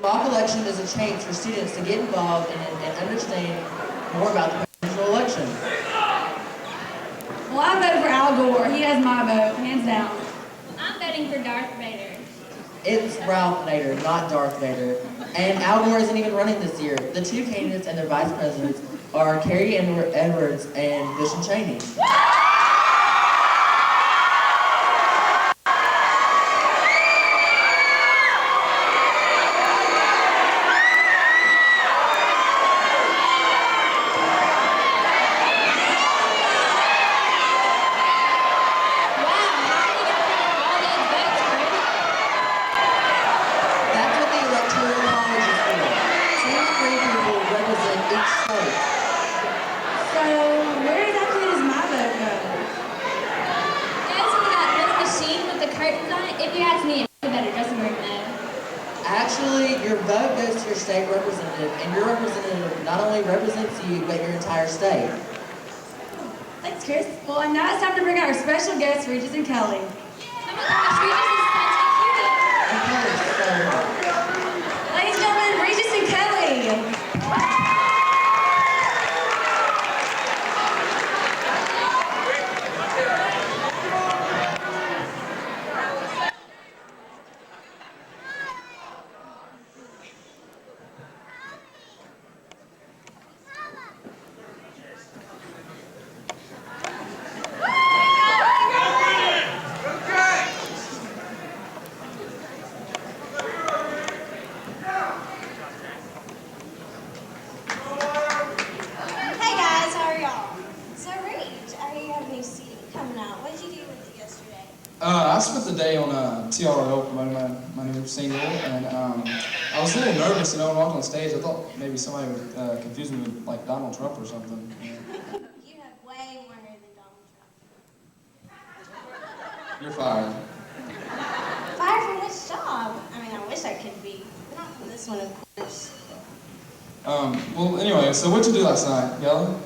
Mock election is a chance for students to get involved and understand more about the presidential election. Well, I vote for Al Gore. He has my vote, hands down. I'm voting for Darth Vader. It's Ralph Nader, not Darth Vader. And Al Gore isn't even running this year. The two candidates and their vice presidents are Carrie Edwards and Bush and Cheney. Actually, your vote goes to your state representative, and your representative not only represents you, but your entire state. Thanks, Chris. Well, and now it's time to bring out our special guest, Regis and Kelly. Oh my gosh, Regis is such a cutie. And Kelly's so hot. Ladies and gentlemen, Regis and Kelly. I spent the day on TRL promoting my new single, and I was a little nervous, when I walked on stage. I thought maybe somebody would confuse me with like Donald Trump or something. You have way more hair than Donald Trump. You're fired. Fired from which job? I mean, I wish I could be, but not from this one, of course. Well, anyway, so what'd you do last night, Yella?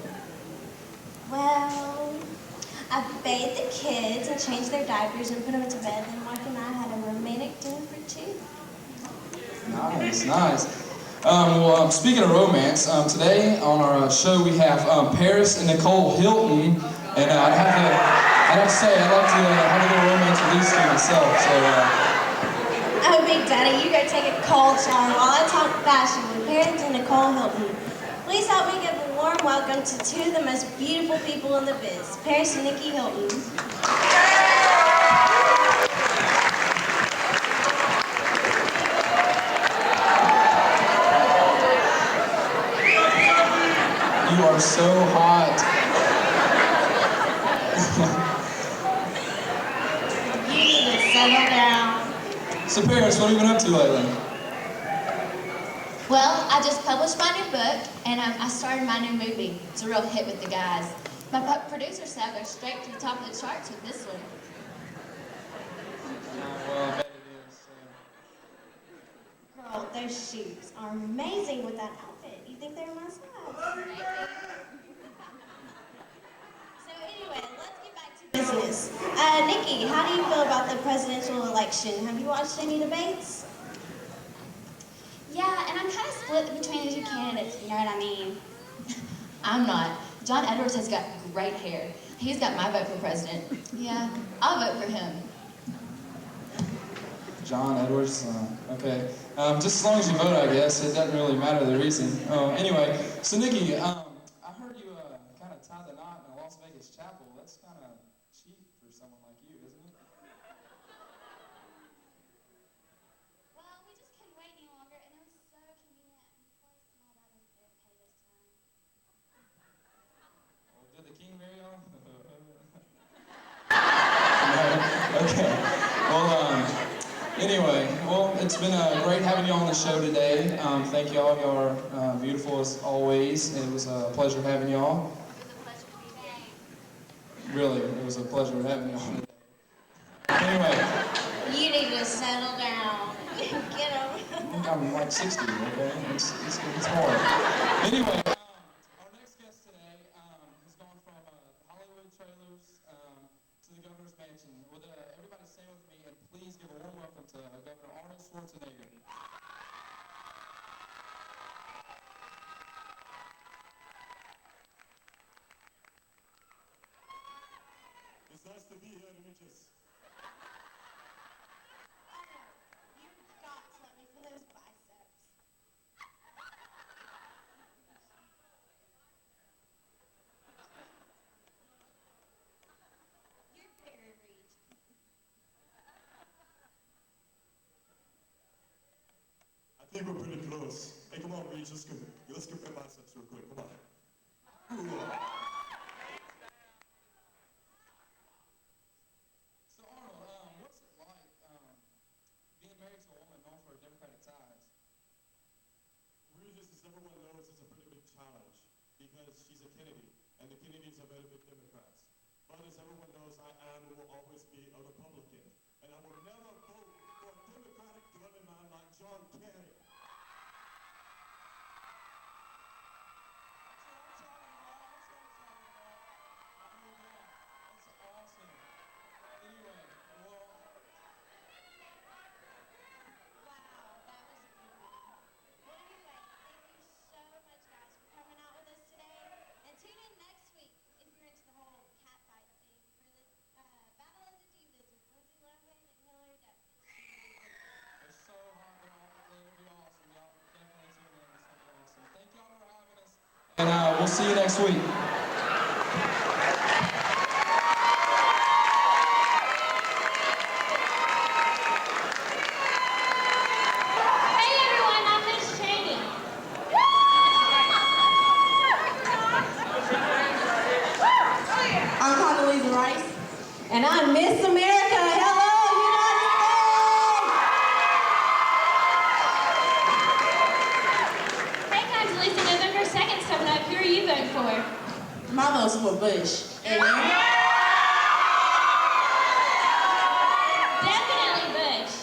Well, I bathed the kids and changed their diapers and put them to bed. Then Mark and I had a romantic dinner for two. Nice, nice. Well, speaking of romance, today on our show we have Paris and Nicole Hilton, and I'd have to say I'd like to have a little romance with these two myself. So. Oh, Big Daddy, you go take a cold shower while I talk fashion with Paris and Nicole Hilton. Please help me give a warm welcome to two of the most beautiful people in the biz, Paris and Nikki Hilton. You are so hot. You need to settle down. So Paris, what have you been up to lately? Well, I just published my new book, and I started my new movie. It's a real hit with the guys. My producer said I'll go straight to the top of the charts with this one. Well, I bet it is. Girl, those shoes are amazing with that outfit. You think they're my size? So anyway, let's get back to business. Nikki, how do you feel about the presidential election? Have you watched any debates? Yeah, and I'm kind of split between the two candidates, you know what I mean? I'm not. John Edwards has got great hair. He's got my vote for president. Yeah, I'll vote for him. John Edwards, okay. Just as long as you vote, I guess. It doesn't really matter the reason. Anyway, so Nikki, I heard you kind of tied the knot in a Las Vegas chapel. That's kind of cheap for someone like you, isn't it? Well, we just couldn't wait any longer, and it was so convenient. And plus, my dad was there to pay this time. Well, did the king marry on? No? Okay. Well, anyway, well, it's been great having you on the show today. Thank you all. Y'all are beautiful as always. It was a pleasure having y'all. Really, it was a pleasure having y'all today. Anyway. You need to settle down. Get over. I'm like 60, okay? It's hard. Anyway, our next guest today has gone from Hollywood trailers to the governor's mansion. Would everybody stand with me and please give a warm welcome to Governor Arnold Schwarzenegger. to be here. Let me just... I know. You've got to let me feel those biceps. You're very reach. I think we're pretty close. Hey, come on, Reach. Let's compare biceps real quick. Come on. So Arnold, what's it like being married to a woman known for her Democratic ties? Regis, as everyone knows, is a pretty big challenge because she's a Kennedy, and the Kennedys are very big Democrats. But as everyone knows, I am and will always be a Republican, and I will never vote for a Democratic gunman like John Cheney. That's awesome. Anyway, well, Wow, that was beautiful. Well, anyway, thank you so much, guys, for coming out with us today. And tune in next week if you're into the whole catfight thing for the Battle of the Divas with Lindsay Lohan and Hillary Duff. it's so hot, y'all. It'll be awesome. Y'all definitely tune in. It's gonna be awesome. Thank y'all for having us. And we'll see you next week. Hey everyone, I'm Miss Cheney. I'm Condoleezza Rice, and I'm Miss America. Hello, United States! Hey Condoleezza, November 2nd's coming up. Who are you voting for? My vote's for Bush. And Definitely Bush.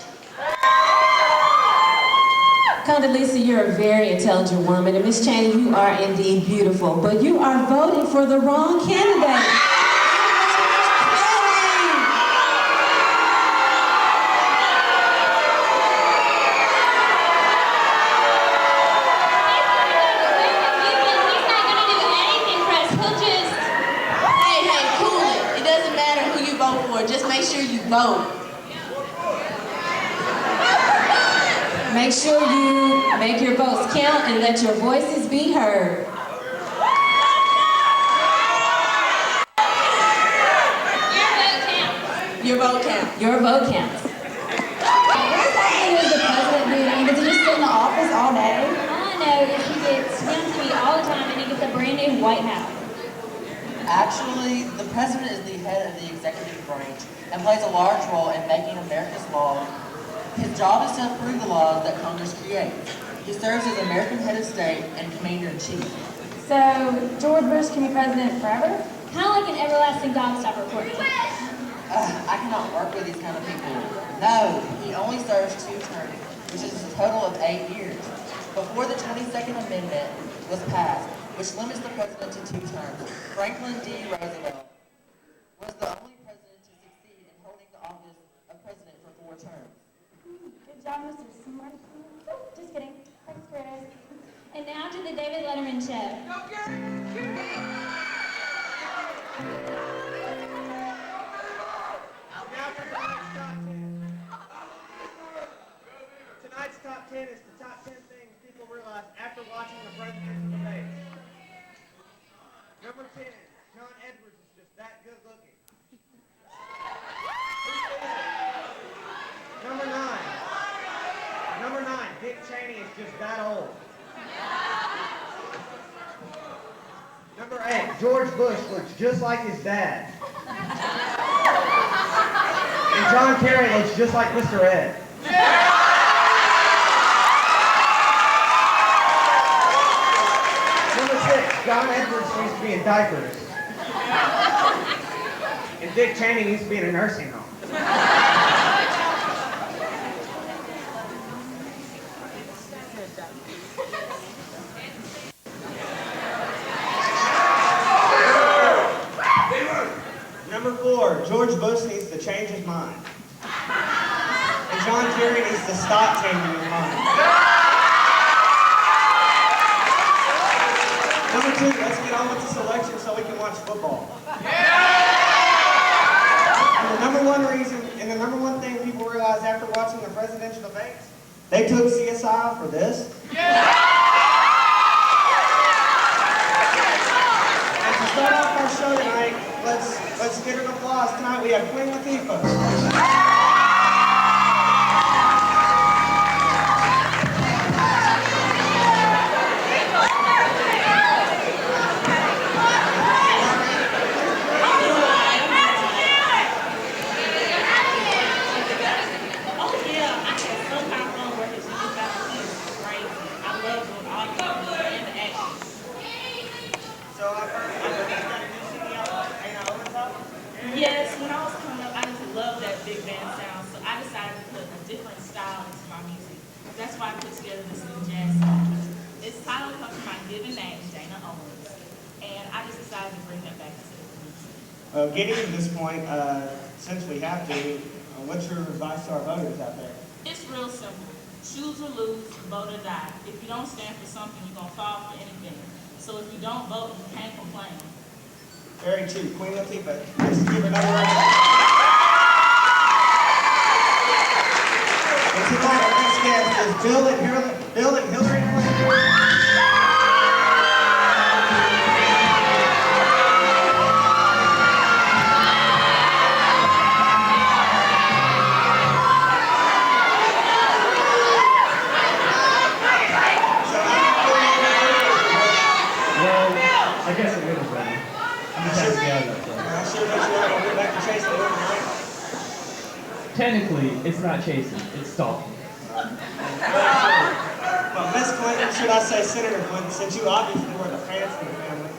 Condoleezza, you're a very intelligent woman, and Miss Cheney, you are indeed beautiful, but you are voting for the wrong candidate. Hey, cool it. It doesn't matter who you vote for. Just make sure you vote. Make sure you make your votes count and let your voices be heard. Your vote counts. Your vote counts. What is the president doing? Does he just sit in the office all day? All I know is he gets on TV all the time and he gets a brand new White House. Actually, the president is the head of the executive branch and plays a large role in making America's law. His job is to approve the laws that Congress creates. He serves as American head of state and commander-in-chief. So, George Bush can be president forever? Kind of like an everlasting gobstopper report. I cannot work with these kind of people. No, he only serves 2 terms, which is a total of 8 years. Before the 22nd Amendment was passed, which limits the president to 2 terms, Franklin D. Roosevelt was the only president to succeed in holding the office of president for 4 terms. Good job, Mr. Smart. Just kidding. Thanks, Chris. And now to the David Letterman Show. Tonight's top 10 is the top 10 things people realize after watching the presidential debate. Number 10, John Edwards is just that good looking. Number 9, Dick Cheney is just that old. Number 8, George Bush looks just like his dad. And John Kerry looks just like Mr. Ed. Number 6, John Edwards needs to be in diapers. And Dick Cheney needs to be in a nursing home. Number 4, George Bush needs to change his mind. And John Kerry needs to stop changing his mind. Number 2, let's get on with this election so we can watch football. the number one reason, and the number one thing people realize after watching the presidential debates, they took CSI for this. And to start off our show tonight, let's get an applause. Tonight we have Queen Latifah. Yes, when I was coming up, I just loved that big band sound, so I decided to put a different style into my music. That's why I put together this new jazz song. Its title comes from my given name, Dana Owens, and I just decided to bring that back to the music. Getting to this point, since we have to, what's your advice to our voters out there? It's real simple. Choose or lose, vote or die. If you don't stand for something, you're going to fall for anything. So if you don't vote, you can't complain. Very true. Queen Latifah. Let's give her another round. And tonight our next guest is Bill and Hillary Clinton. I guess it was ready. Technically, it's not chasing, it's stalking. Well, Miss Clinton, should I say Senator Clinton, since you obviously were the pants in the family,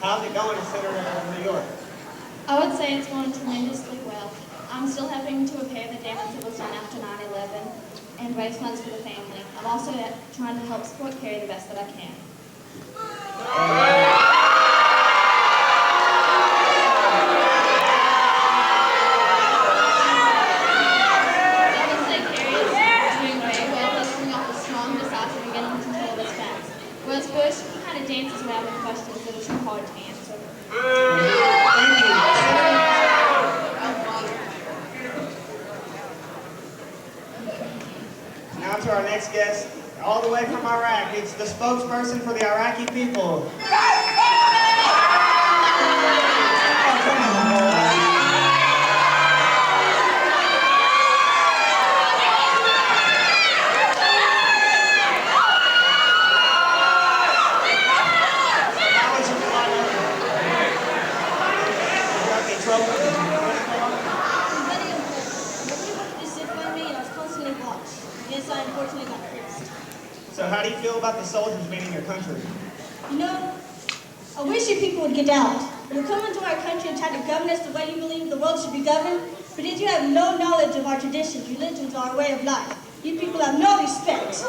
how's it going as Senator of New York? I would say it's going tremendously well. I'm still helping to repair the damage that was done after 9/11 and raise funds for the family. I'm also trying to help support Carrie the best that I can. Whereas Bush, he kind of dances around with questions that are too hard to answer. Now to our next guest, all the way from Iraq. It's the spokesperson for the Iraqi people. So how do you feel about the soldiers being in your country? You know, I wish you people would get out. You come into our country and try to govern us the way you believe the world should be governed, but yet you have no knowledge of our traditions, religions, or our way of life. You people have no respect.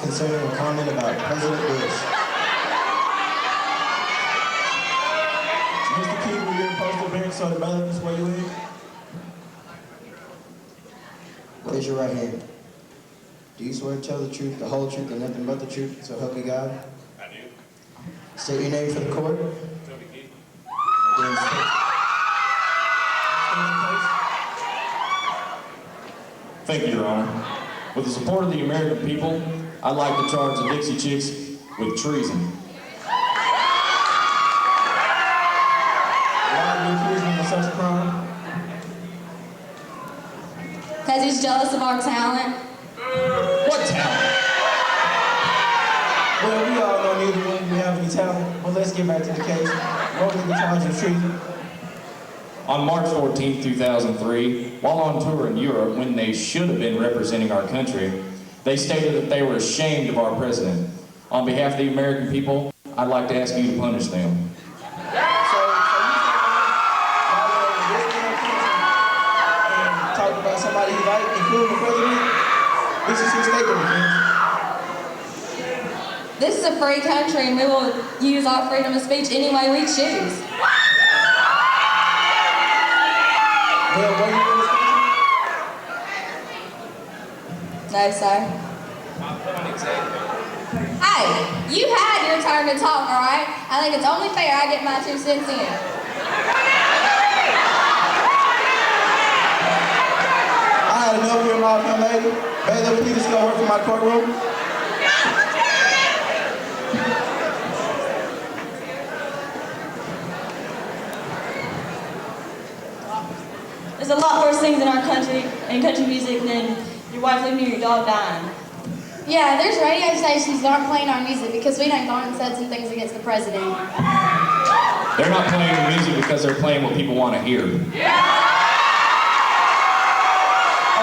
Concerning a comment about President Bush. Mr. Key, will you post a bench so the ballot can swear you in? Raise your right hand. Do you swear to tell the truth, the whole truth, and nothing but the truth, so help you God? I do. State your name for the court. Toby Key. Thank you, Your Honor. With the support of the American people, I'd like to charge the Dixie Chicks with treason. Why are you accusing me of such a crime? Because he's jealous of our talent. What talent? Well, we all know neither one of you have any talent, but let's get back to the case. What will be the charge of treason? On March 14, 2003, while on tour in Europe when they should have been representing our country, they stated that they were ashamed of our president. On behalf of the American people, I'd like to ask you to punish them. So you and talk about somebody you like, including the president? This is his statement, friends. This is a free country and we will use our freedom of speech any way we choose. Well, were you in this country? No, sir. Hey, you had your turn to talk, all right? I think it's only fair I get my 2 cents in. I had enough here, my young lady. Bailiff, please escort her from my courtroom. There's a lot worse things in our country and country music than your wife leaving you or your dog dying. Yeah, there's radio stations that aren't playing our music because we done gone and said some things against the president. They're not playing the music because they're playing what people want to hear. All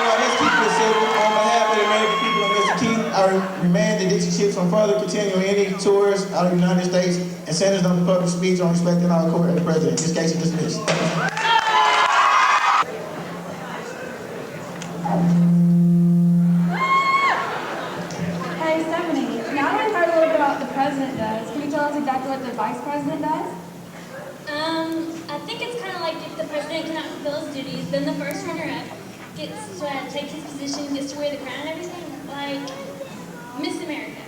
right, let's keep this civil. On behalf of the American people and Mr. Keith, I remand the Dixie Chips from further continuing any tours out of the United States and centers on the public speech on respecting our court and the president. This case is dismissed. Hey, Stephanie, now that I've heard a little bit about what the president does, can you tell us exactly what the vice president does? I think it's kind of like if the president cannot fulfill his duties, then the first runner-up gets to take his position, gets to wear the crown and everything, like Miss America.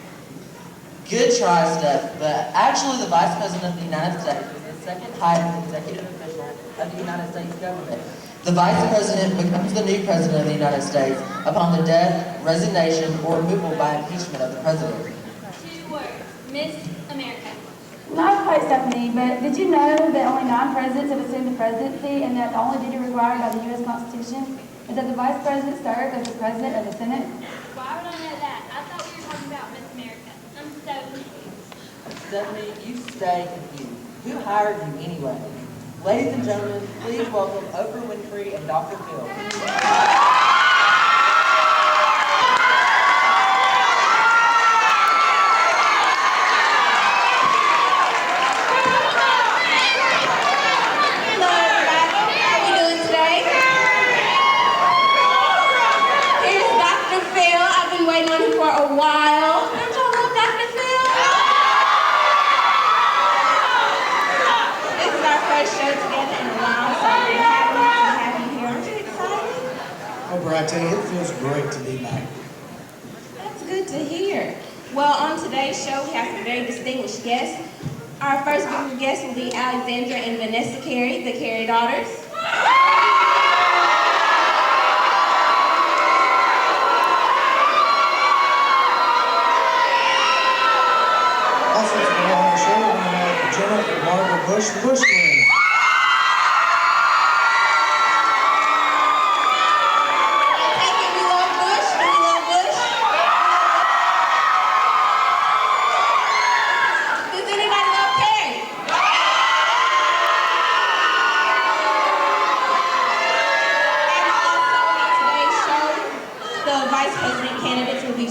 Good try, Steph, but actually the Vice President of the United States is the second highest executive official of the United States government. The Vice President becomes the new President of the United States upon the death, resignation, or removal by impeachment of the President. 2 words, Miss America. Not quite, Stephanie, but did you know that only 9 presidents have assumed the presidency and that the only duty required by the U.S. Constitution is that the Vice President serve as the President of the Senate? Why would I know that? I thought we were talking about Miss America. I'm so confused. Stephanie, you stay confused. Who hired you anyway? Ladies and gentlemen, please welcome Oprah Winfrey and Dr. Phil. I tell you, it feels great to be back. That's good to hear. Well, on today's show, we have some very distinguished guests. Our first group of guests will be Alexandra and Vanessa Carey, the Carey daughters. Also, on our show, we're going to have Jenna and Barbara Bush, the Bush twins.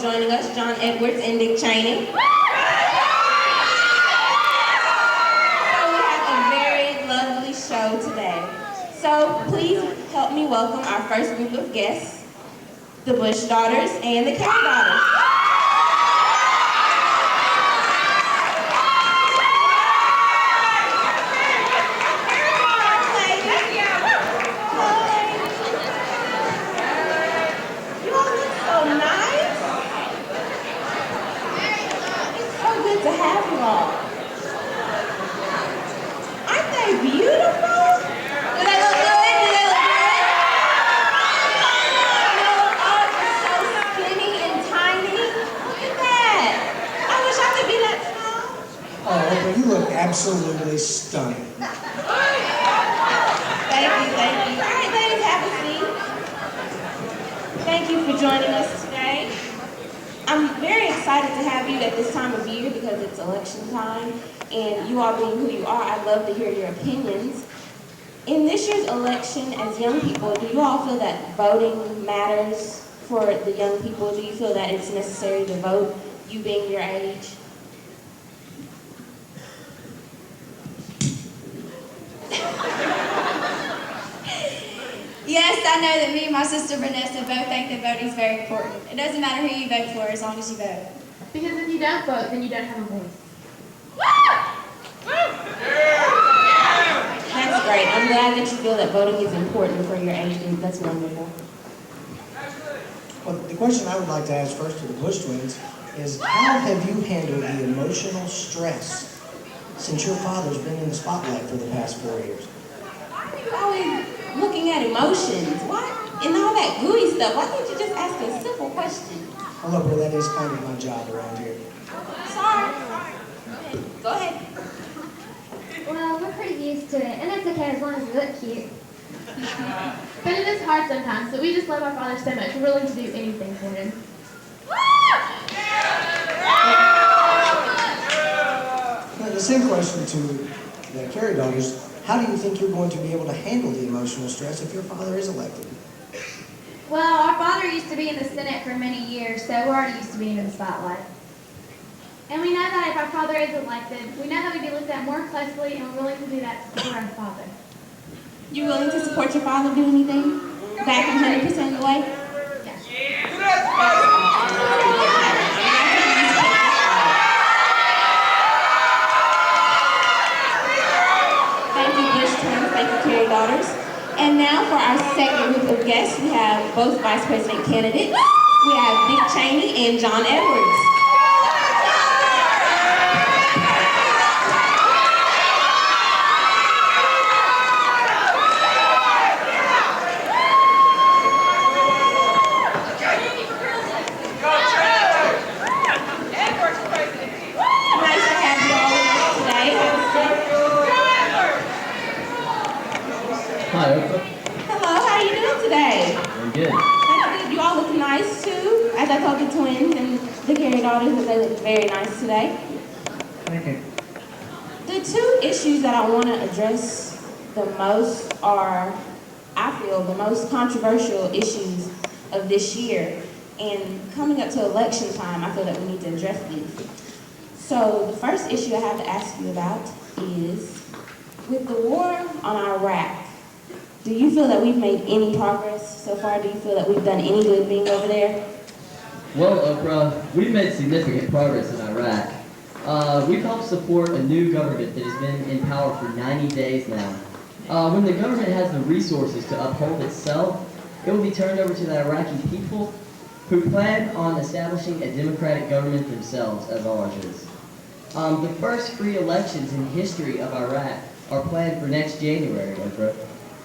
Joining us, John Edwards and Dick Cheney. So we have a very lovely show today. So please help me welcome our first group of guests, the Bush daughters and the Carey daughters. Absolutely stunning. Thank you, thank you. All right, ladies, have a seat. Thank you for joining us today. I'm very excited to have you at this time of year because it's election time, and you all being who you are, I'd love to hear your opinions. In this year's election, as young people, do you all feel that voting matters for the young people? Do you feel that it's necessary to vote, you being your age? Yes, I know that me and my sister Vanessa both think that voting is very important. It doesn't matter who you vote for as long as you vote. Because if you don't vote, then you don't have a voice. That's great. I'm glad that you feel that voting is important for your age group. That's wonderful. Well, the question I would like to ask first to the Bush twins is, how have you handled the emotional stress since your father's been in the spotlight for the past 4 years? Why are you always looking at emotions? Why? And all that gooey stuff. Why can't you just ask a simple question? Well, Oprah, that is kind of my job around here. Sorry. Go ahead. Well, we're pretty used to it, and it's okay as long as we look cute. But it is hard sometimes, so we just love our father so much, we're willing to do anything for him. Now, the same question to the Carey daughters. How do you think you're going to be able to handle the emotional stress if your father is elected? Well, our father used to be in the Senate for many years, so we're already used to being in the spotlight. And we know that if our father is elected, we know that we'd be looked at more closely, and we're willing to do that for our father. You willing to support your father do anything? Back 100% of the way? Thank you, Bush twins. Thank you, Carey daughters. And now for our second group of guests, we have both vice president candidates. We have Dick Cheney and John Edwards. Hi, Oprah. Hello, how are you doing today? I'm good. That's good. You all look nice too. As I told the twins and the Carey daughters that they look very nice today. Thank you. The two issues that I want to address the most are, I feel, the most controversial issues of this year. And coming up to election time, I feel that we need to address these. So the first issue I have to ask you about is, with the war on Iraq, do you feel that we've made any progress so far? Do you feel that we've done any good being over there? Well, Oprah, we've made significant progress in Iraq. We've helped support a new government that has been in power for 90 days now. When the government has the resources to uphold itself, it will be turned over to the Iraqi people, who plan on establishing a democratic government themselves, as ours is. The first free elections in history of Iraq are planned for next January, Oprah.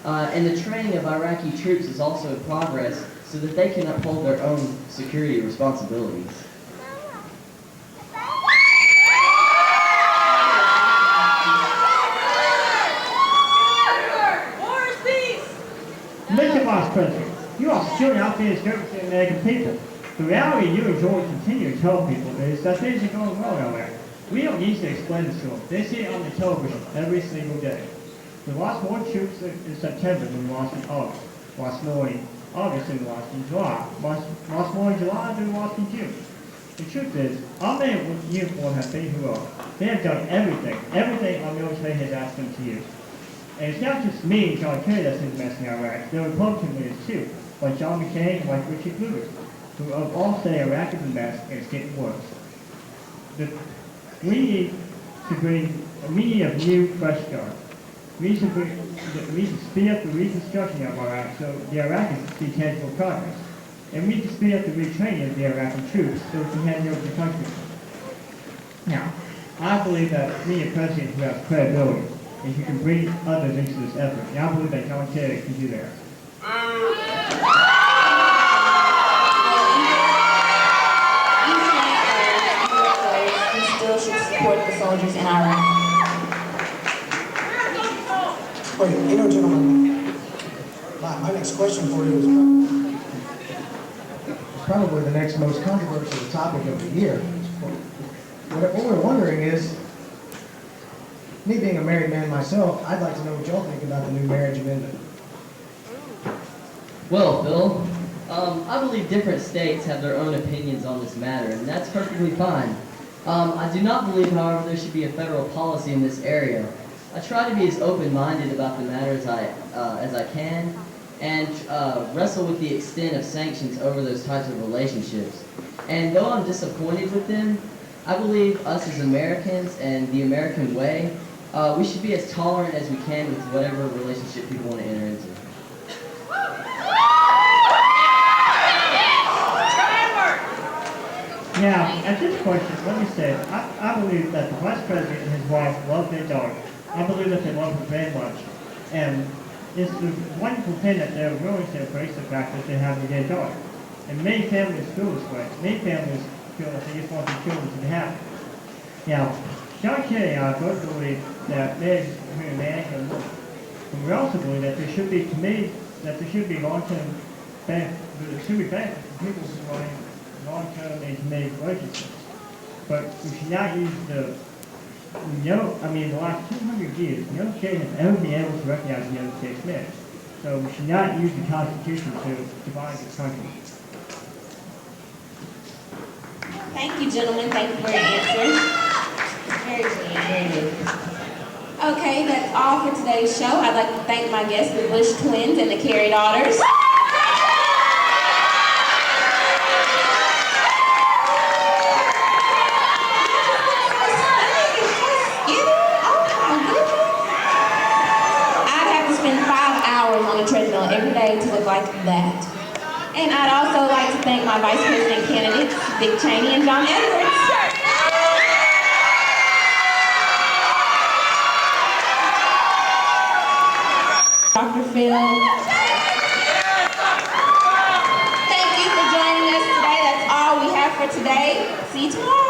And the training of Iraqi troops is also in progress so that they can uphold their own security responsibilities. Mr. Vice President, you are still out there serving the American people. The reality you and George continue to tell people is that things are going well out there. We don't need to explain this to them. They see it on the television every single day. We lost more troops in September than we lost in August. Lost more in August than we lost in July. Lost more in July than we lost in June. The truth is, our men in uniform have been heroic. They have done everything our military has asked them to use. And it's not just me and John Kerry that's in the mess in Iraq. There are Republican leaders too, like John McCain and like Richard Lugar, who have all say Iraq is a mess and it's getting worse. We need a new fresh start. We need to speed up the reconstruction of Iraq so the Iraqis see tangible progress. And we need to speed up the retraining of the Iraqi troops so we can hand over the country. Now, I believe that we need a president who has credibility and who can bring others into this effort. And I believe that John Kerry can do that. We still should support the soldiers in Iraq. Wait, gentlemen, my next question for you is probably the next most controversial topic of the year. What we're wondering is, me being a married man myself, I'd like to know what y'all think about the new marriage amendment. Well, Phil, I believe different states have their own opinions on this matter, and that's perfectly fine. I do not believe, however, there should be a federal policy in this area. I try to be as open-minded about the matter as I can, and wrestle with the extent of sanctions over those types of relationships. And though I'm disappointed with them, I believe us as Americans and the American way, we should be as tolerant as we can with whatever relationship people want to enter into. Now, at this question, let me say, I believe that the Vice President and his wife love their daughter. I believe that they love her very much. And it's a wonderful thing that they're willing to embrace the fact that they have their daughter. And many families feel this way. Many families feel that they just want their children to be happy. Now, John Cheney and I both believe that marriage is between a man and a woman. And we also believe that there should be committees, that there should be long-term benefits for people who are in long-term and committed relationships. But we should not use the in the last 200 years, no state has ever been able to recognize the other state's marriage. So we should not use the Constitution to divide the country. Thank you, gentlemen. Thank you for your answers. Very good, very good. Okay, that's all for today's show. I'd like to thank my guests, the Bush twins and the Carey daughters. On a treadmill every day to look like that. And I'd also like to thank my Vice President candidates, Dick Cheney and John Edwards. Dr. Phil. Thank you for joining us today. That's all we have for today. See you tomorrow.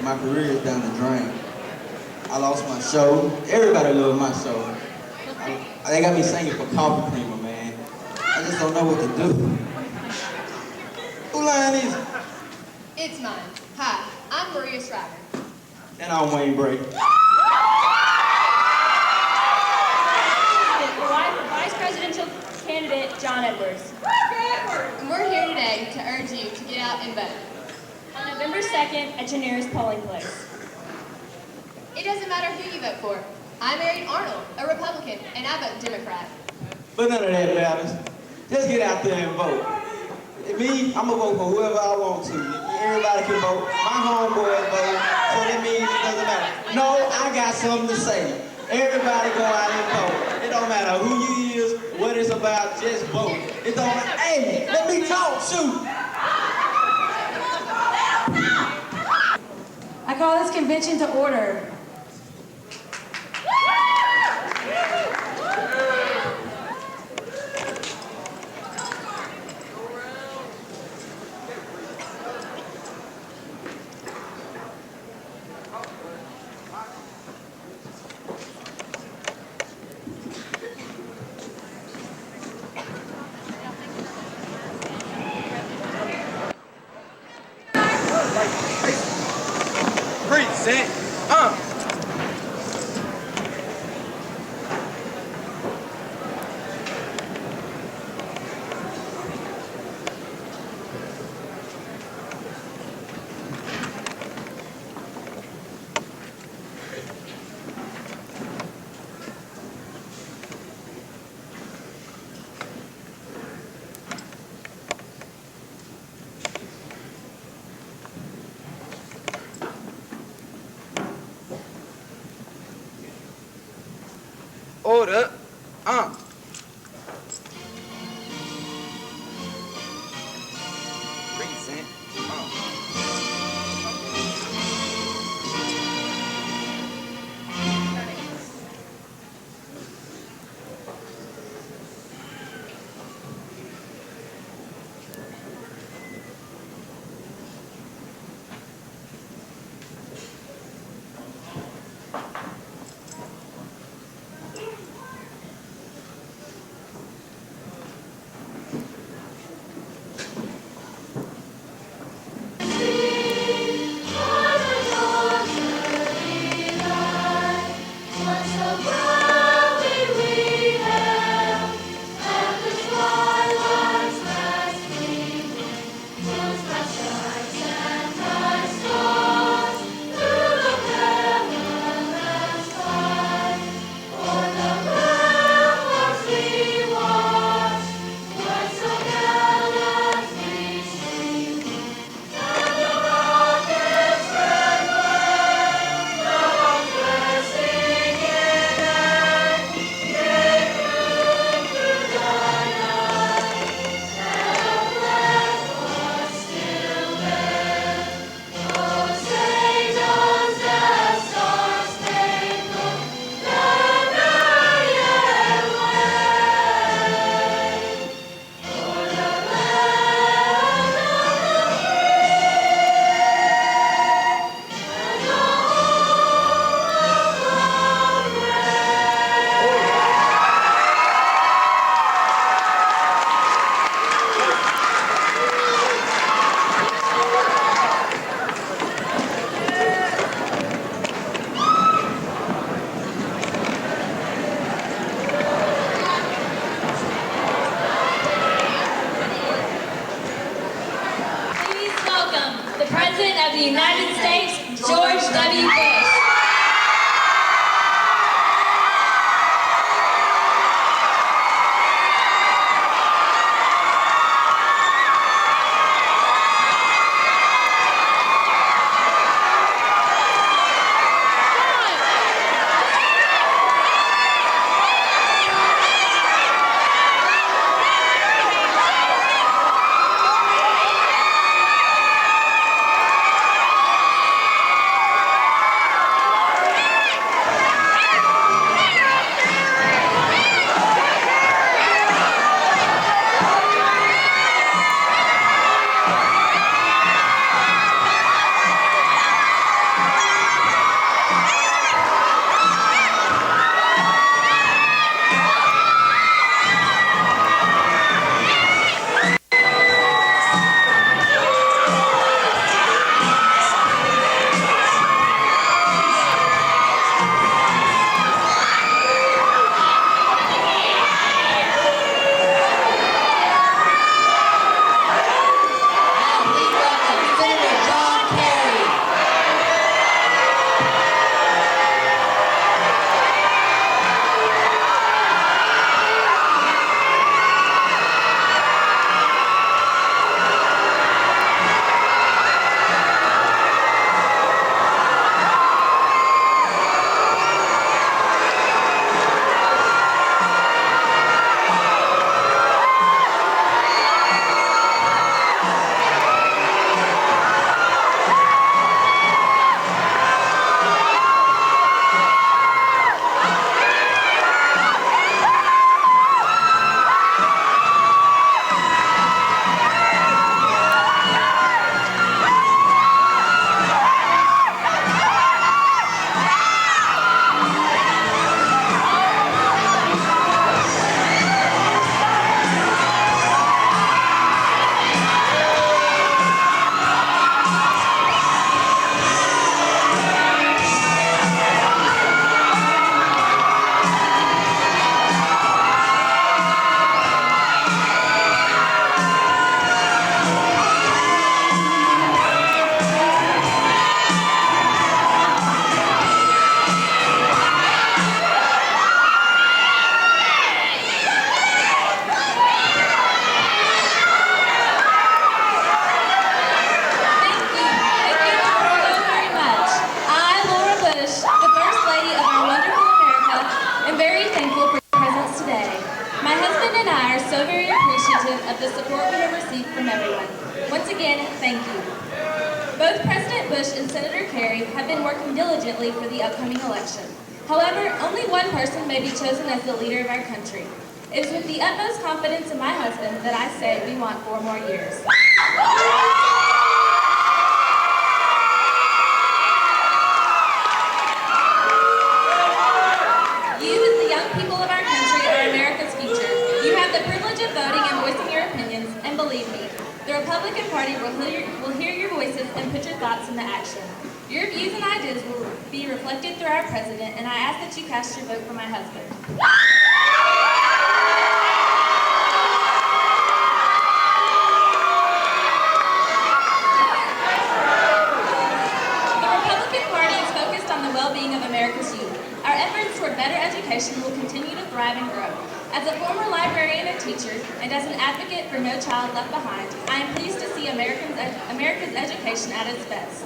My career is down the drain. I lost my show. Everybody loves my show. They got me singing for coffee creamer, man. I just don't know what to do. Who line is it? It's mine. Hi, I'm Maria Shriver. And I'm Wayne Brady. Vice Presidential candidate John Edwards. And we're here today to urge you to get out and vote. On November 2nd at your nearest polling place. It doesn't matter who you vote for. I married Arnold, a Republican, and I vote Democrat. But none of that matters. Just get out there and vote. Me, I'm going to vote for whoever I want to. Everybody can vote. My homeboy vote, so that means it doesn't matter. No, I got something to say. Everybody go out and vote. It don't matter who you is, what it's about, just vote. It don't matter. Hey, let me talk, shoot. I call this convention to order. Set. the United States, George W. Bush. Both President Bush and Senator Kerry have been working diligently for the upcoming election. However, only one person may be chosen as the leader of our country. It is with the utmost confidence in my husband that I say we want 4 more years. You, as the young people of our country, are America's future. You have the privilege of voting and voicing your opinions, and believe me, the Republican Party will hear your voices and put your thoughts into action. Your views and ideas will be reflected through our president, and I ask that you cast your vote for my husband. The Republican Party is focused on the well-being of America's youth. Our efforts toward better education will continue to thrive and grow. As a former librarian and teacher, and as an advocate for No Child Left Behind, I am pleased to see America's education at its best.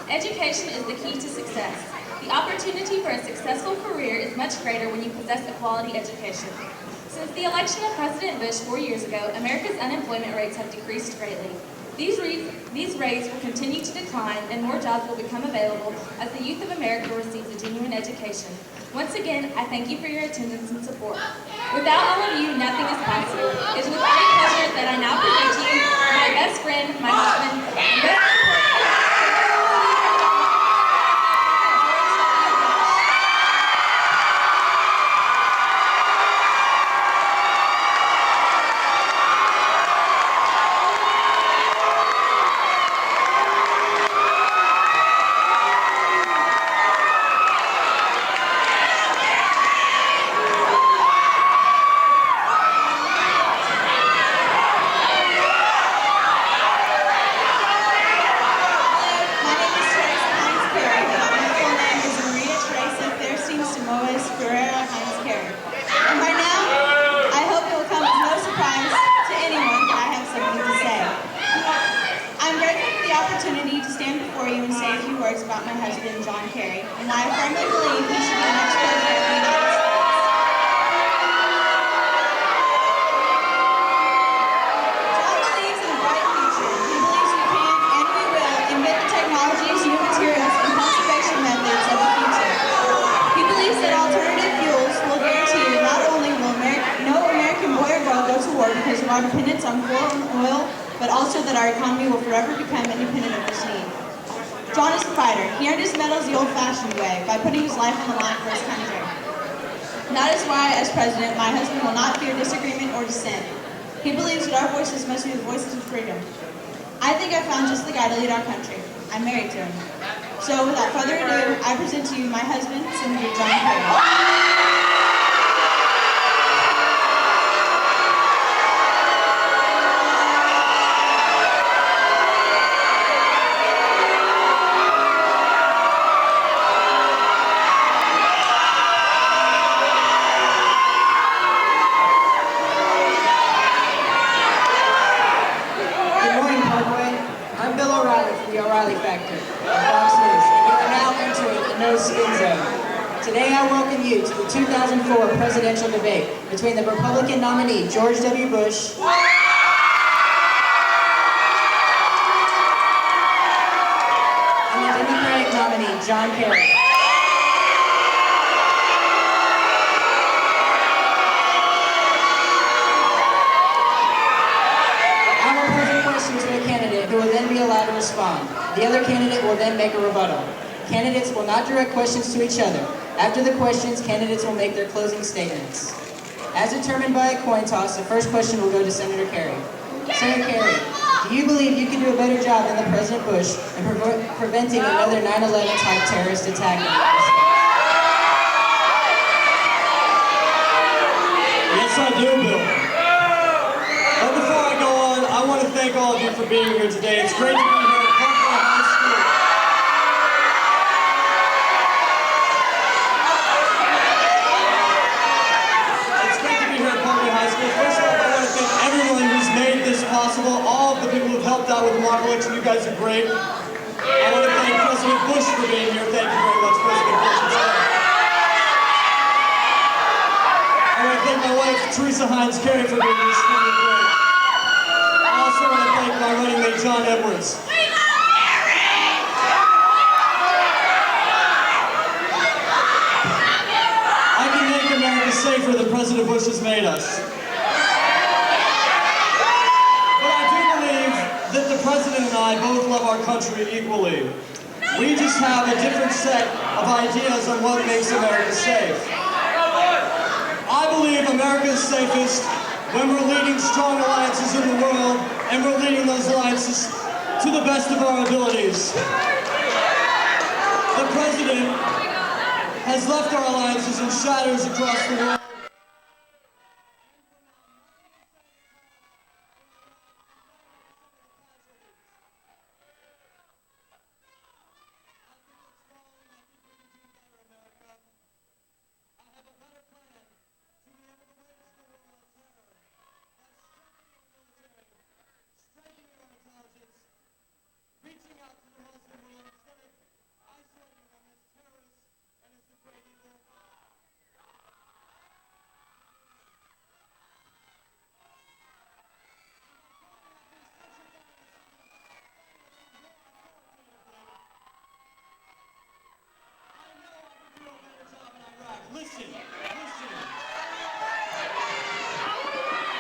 Education is the key to success. The opportunity for a successful career is much greater when you possess a quality education. Since the election of President Bush 4 years ago, America's unemployment rates have decreased greatly. These rates will continue to decline, and more jobs will become available as the youth of America receives a genuine education. Once again, I thank you for your attendance and support. Without all of you, nothing is possible. It is with great pleasure that I now present to you my best friend, my husband, and most importantly, stand before you and say a few words about my husband, John Kerry, and why I firmly believe he should be the next president of the United States. John believes in a bright future. He believes we can and we will invent the technologies, new materials, and conservation methods of the future. He believes that alternative fuels will guarantee that not only will no American boy or girl go to war because of our dependence on coal and oil, but also that our economy will forever become independent of this need. John is a fighter. He earned his medals the old-fashioned way, by putting his life on the line for his country. And that is why, as president, my husband will not fear disagreement or dissent. He believes that our voices must be the voices of freedom. I think I found just the guy to lead our country. I'm married to him. So, without further ado, I present to you my husband, Senator John Kerry. Today I welcome you to the 2004 presidential debate between the Republican nominee, George W. Bush, and the Democratic nominee, John Kerry. I will pose a question to a candidate who will then be allowed to respond. The other candidate will then make a rebuttal. Candidates will not direct questions to each other. After the questions, candidates will make their closing statements. As determined by a coin toss, the first question will go to Senator Kerry. Senator Kerry, do you believe you can do a better job than the President Bush in preventing another 9/11 type terrorist attack in the United States? Yes, I do, Bill. But before I go on, I want to thank all of you for being here today. It's great to be here at Parkville High School. First of all, I want to thank everyone who's made this possible, all of the people who've helped out with the mock election. You guys are great. I want to thank President Bush for being here. Thank you very much, President Bush. I want to thank my wife, Teresa Hines Carey, for being here. She's really great. I also want to thank my running mate, John Edwards. I can make America safer than President Bush has made us. That the President and I both love our country equally. We just have a different set of ideas on what makes America safe. I believe America is safest when we're leading strong alliances in the world, and we're leading those alliances to the best of our abilities. The President has left our alliances in shatters across the world. Listen.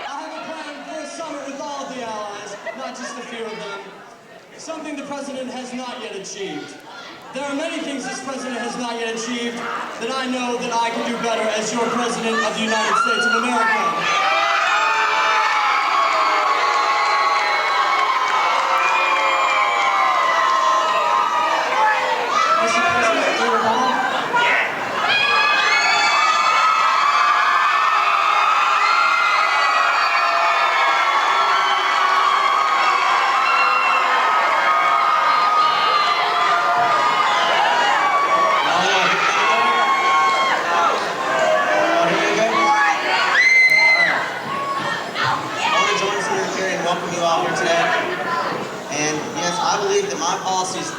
I have a plan for a summit with all of the allies, not just a few of them. Something the President has not yet achieved. There are many things this President has not yet achieved that I know that I can do better as your President of the United States of America.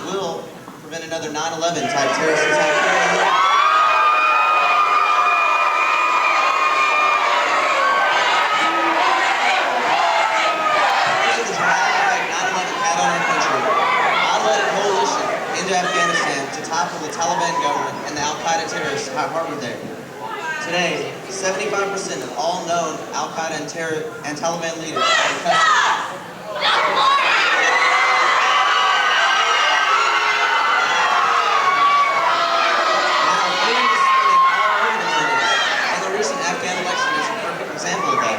will prevent another 9/11 type terrorist attack. Into Afghanistan to topple the Taliban government and the Al-Qaeda terrorists harbored there. Today, 75% of all known Al-Qaeda and Taliban leaders are in custody. Now, freedom is spreading all over the Middle East, and the recent Afghan election is a perfect example of that.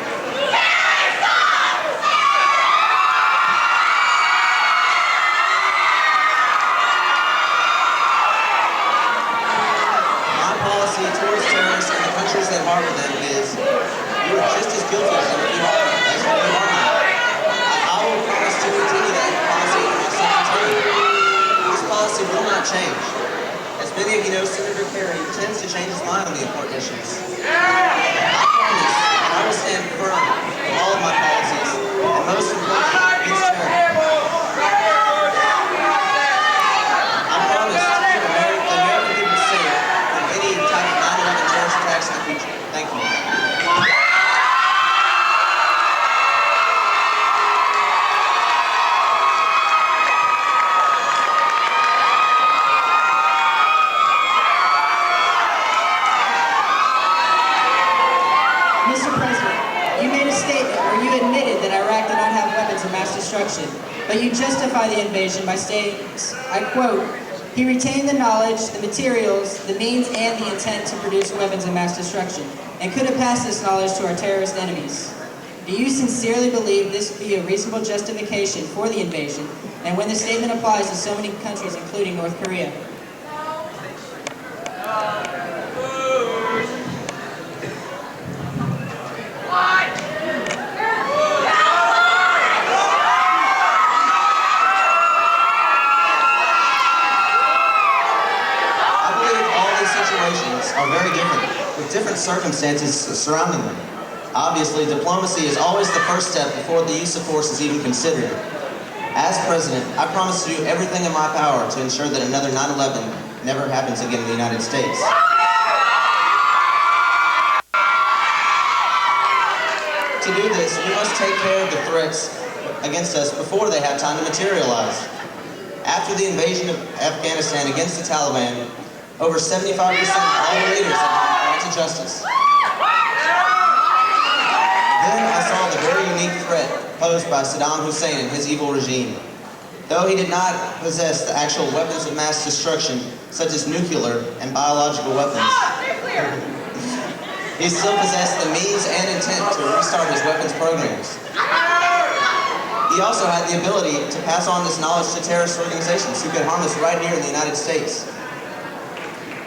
Towards terrorists and the countries that harbor them is you are just as guilty as if you harbor them. I will promise to continue that policy in my second term. This policy will not change. As many of you know, Senator Kerry tends to change his mind on the important issues. I promise, and I will stand firm in all of my policies, and most importantly, against terror. I promise to keep the American people safe from any type of 9/11 terrorist attacks in the future. Thank you. Mr. President, you made a statement where you admitted that Iraq did not have weapons of mass destruction, but you justify the invasion by stating, I quote, "He retained the knowledge, the materials, the means, and the intent to produce weapons of mass destruction, and could have passed this knowledge to our terrorist enemies." Do you sincerely believe this to be a reasonable justification for the invasion, and when the statement applies to so many countries, including North Korea? Are very different, with different circumstances surrounding them. Obviously, diplomacy is always the first step before the use of force is even considered. As President, I promise to do everything in my power to ensure that another 9/11 never happens again in the United States. To do this, we must take care of the threats against us before they have time to materialize. After the invasion of Afghanistan against the Taliban, over 75% of all the leaders have been brought to justice. Then I saw the very unique threat posed by Saddam Hussein and his evil regime. Though he did not possess the actual weapons of mass destruction, such as nuclear and biological weapons, he still possessed the means and intent to restart his weapons programs. He also had the ability to pass on this knowledge to terrorist organizations who could harm us right here in the United States.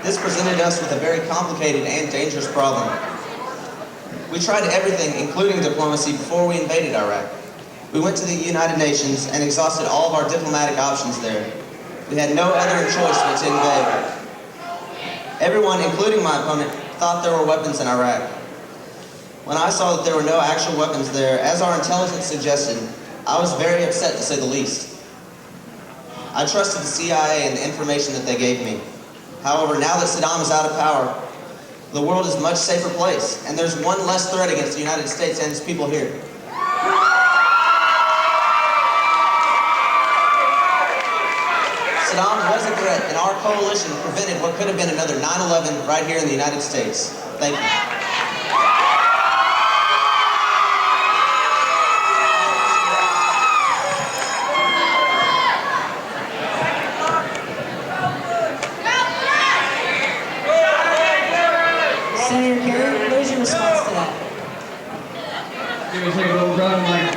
This presented us with a very complicated and dangerous problem. We tried everything, including diplomacy, before we invaded Iraq. We went to the United Nations and exhausted all of our diplomatic options there. We had no other choice but to invade. Everyone, including my opponent, thought there were weapons in Iraq. When I saw that there were no actual weapons there, as our intelligence suggested, I was very upset to say the least. I trusted the CIA and the information that they gave me. However, now that Saddam is out of power, the world is a much safer place, and there's one less threat against the United States and its people here. Saddam was a threat, and our coalition prevented what could have been another 9/11 right here in the United States. Thank you. Senator Kerry, what is your response to that? Give me a second, we'll run like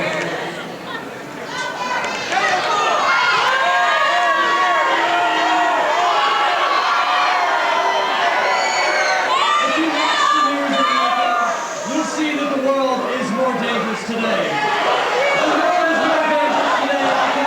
you'll see that the world is more dangerous today. The world is more dangerous today because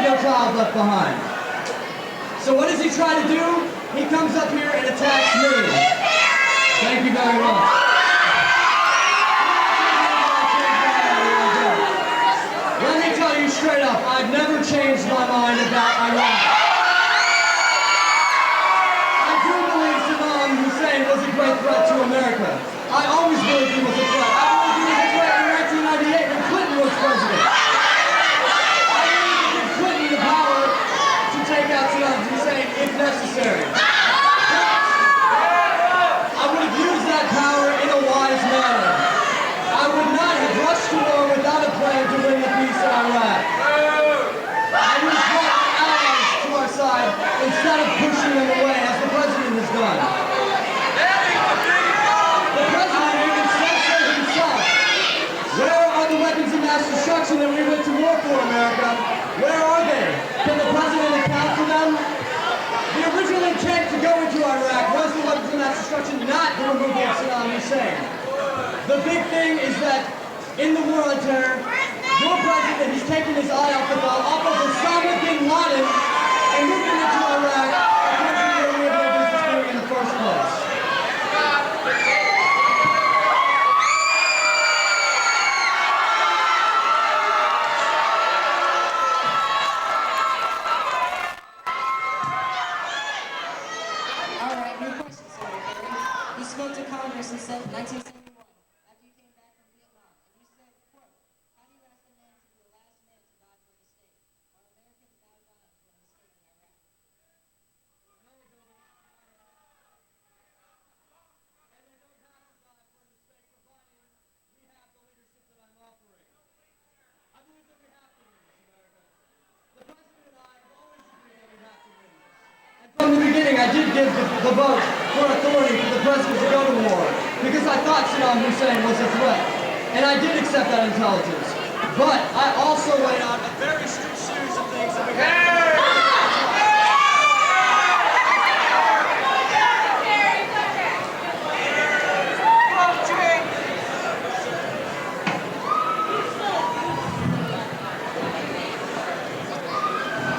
no child left behind. So what does he try to do? He comes up here and attacks me. Thank you very much. Let me tell you straight up, I've never changed my mind about Iraq. I do believe Saddam Hussein was a great threat to America. I always believed he was a threat. I believed he was a threat in 1998 when Clinton was president. I believed to give Clinton the power to take out Saddam Hussein if necessary. I would have used that power in a wise manner. I would not have rushed to war without a plan to bring the peace in Iraq. I would have brought our allies to our side instead of pushing them away as the president has done. The president even said so himself. Where are the weapons of mass destruction that we went to war for, America? Where are they? Can the president account for them? The original intent to go into Iraq was the weapons of mass destruction, not the removal of Saddam Hussein. The big thing is that in the war on terror, your president has taken his eye off the ball, off of Osama bin Laden, and moved him into Iraq, a country where we have no business being in the first place. All right, new question, Senator Kerry. You spoke to Congress in 1971 after you came back from Vietnam, and you said, quote, how do you ask a man to be the last man to die for a mistake? Are Americans now dying for a mistake in Iraq? From the beginning, I did give the vote for authority for the president to go to war because I thought Saddam Hussein was a threat, and I did accept that intelligence. But I also laid out a very strict series of things that we have.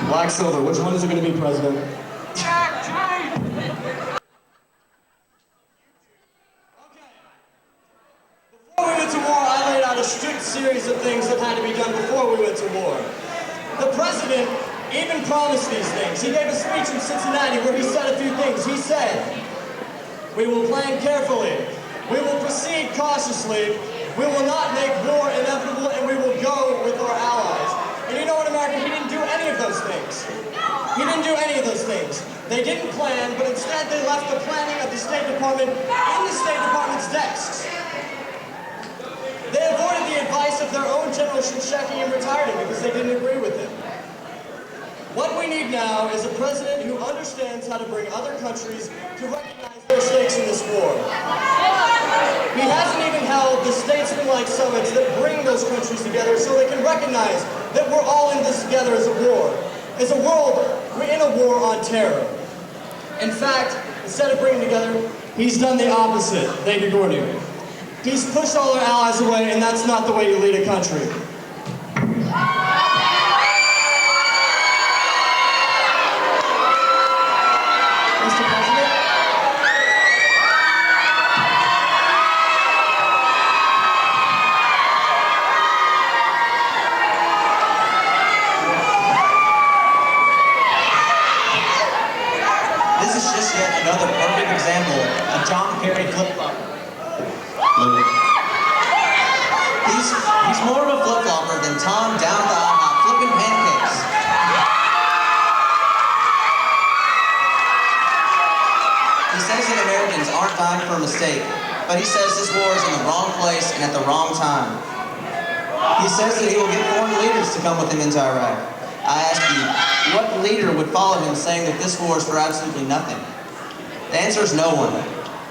Black silver, which one is it going to be, President? Before we went to war, I laid out a strict series of things that had to be done before we went to war. The president even promised these things. He gave a speech in Cincinnati where he said a few things. He said, we will plan carefully, we will proceed cautiously, we will not make war inevitable, and we will go with our allies. And you know what, America, he didn't do any of those things. He didn't do any of those things. They didn't plan, but instead they left the planning of the State Department in the State Department's desks. They avoided the advice of their own General Cheney and retired him because they didn't agree with him. What we need now is a president who understands how to bring other countries to recognize their stakes in this war. He hasn't even held the statesman-like summits that bring those countries together so they can recognize that we're all in this together as a war. As a world, we're in a war on terror. In fact, instead of bringing together, he's done the opposite. Thank you, Gordy. He's pushed all our allies away, and that's not the way you lead a country. Mr. President? This is just yet another perfect example of John Kerry flip-flopper. He's more of a flip-flopper than Tom down at the IHOP flipping pancakes. He says that Americans aren't dying for a mistake, but he says this war is in the wrong place and at the wrong time. He says that he will get foreign leaders to come with him into Iraq. I ask you, what leader would follow him saying that this war is for absolutely nothing? The answer is no one.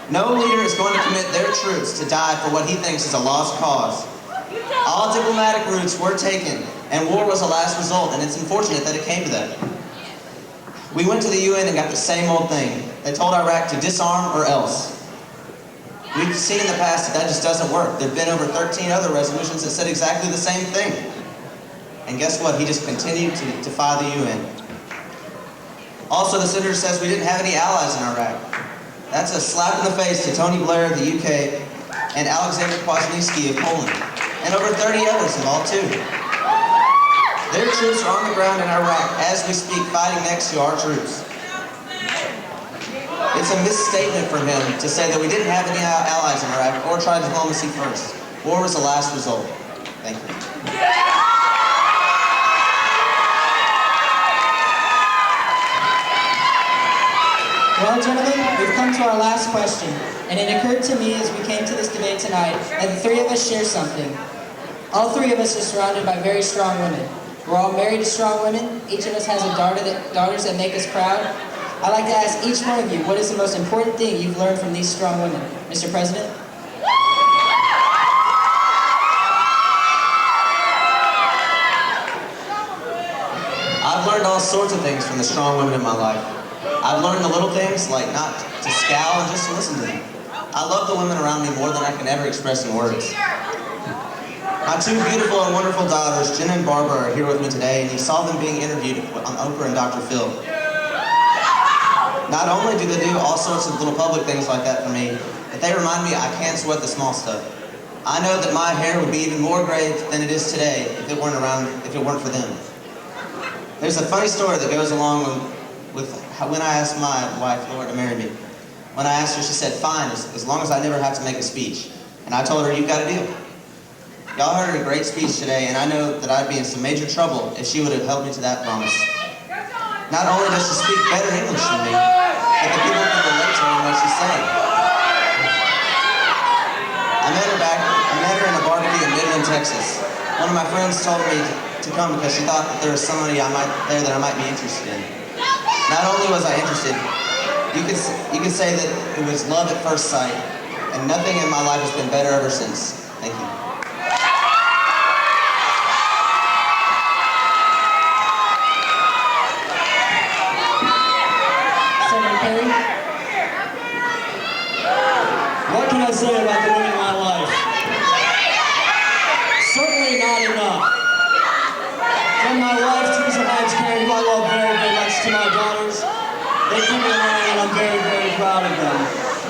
No leader is going to commit their troops to die for what he thinks is a lost cause. All diplomatic routes were taken, and war was the last result, and it's unfortunate that it came to that. We went to the UN and got the same old thing. They told Iraq to disarm or else. We've seen in the past that just doesn't work. There have been over 13 other resolutions that said exactly the same thing. And guess what? He just continued to defy the UN. Also, the senator says we didn't have any allies in Iraq. That's a slap in the face to Tony Blair of the UK and Alexander Kwasniewski of Poland, and over 30 others involved too. Their troops are on the ground in Iraq as we speak, fighting next to our troops. It's a misstatement from him to say that we didn't have any allies in Iraq or tried diplomacy first. War was the last result. Thank you. Well, gentlemen, we've come to our last question, and it occurred to me as we came to this debate tonight that the three of us share something. All three of us are surrounded by very strong women. We're all married to strong women. Each of us has daughters that make us proud. I'd like to ask each one of you, what is the most important thing you've learned from these strong women? Mr. President? I've learned all sorts of things from the strong women in my life. I've learned the little things, like not to scowl and just to listen to them. I love the women around me more than I can ever express in words. My two beautiful and wonderful daughters, Jenna and Barbara, are here with me today, and you saw them being interviewed on Oprah and Dr. Phil. Not only do they do all sorts of little public things like that for me, but they remind me I can't sweat the small stuff. I know that my hair would be even more gray than it is today if it weren't for them. There's a funny story that goes along with when I asked my wife, Laura, to marry me. When I asked her, she said, fine, as long as I never have to make a speech. And I told her, you've got a deal. Y'all heard a great speech today, and I know that I'd be in some major trouble if she would have held me to that promise. Not only does she speak better English than me, but the people can relate to her in what she's saying. I met her in a barbecue in Midland, Texas. One of my friends told me to come because she thought that there was somebody there that I might be interested in. Not only was I interested, you could say that it was love at first sight, and nothing in my life has been better ever since. Thank you. Senator Perry? What can I say about the women in my life? Certainly not enough. From my wife, Teresa Hines Carey, who I love very, very much, to my daughters, they keep me in line, and I'm very, very proud of them.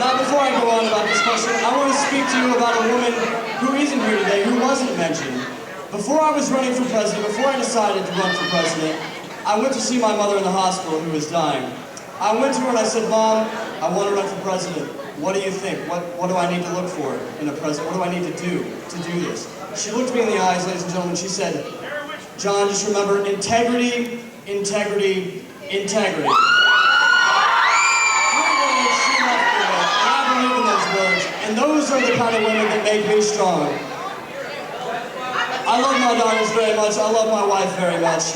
Now, before I go on about this question, I want to speak to you about a woman who isn't here today, who wasn't mentioned. Before I was running for president, before I decided to run for president, I went to see my mother in the hospital who was dying. I went to her and I said, Mom, I want to run for president. What do you think? What do I need to look for in a president? What do I need to do this? She looked me in the eyes, ladies and gentlemen, she said, John, just remember, integrity, integrity, integrity. And those are the kind of women that make me strong. I love my daughters very much. I love my wife very much.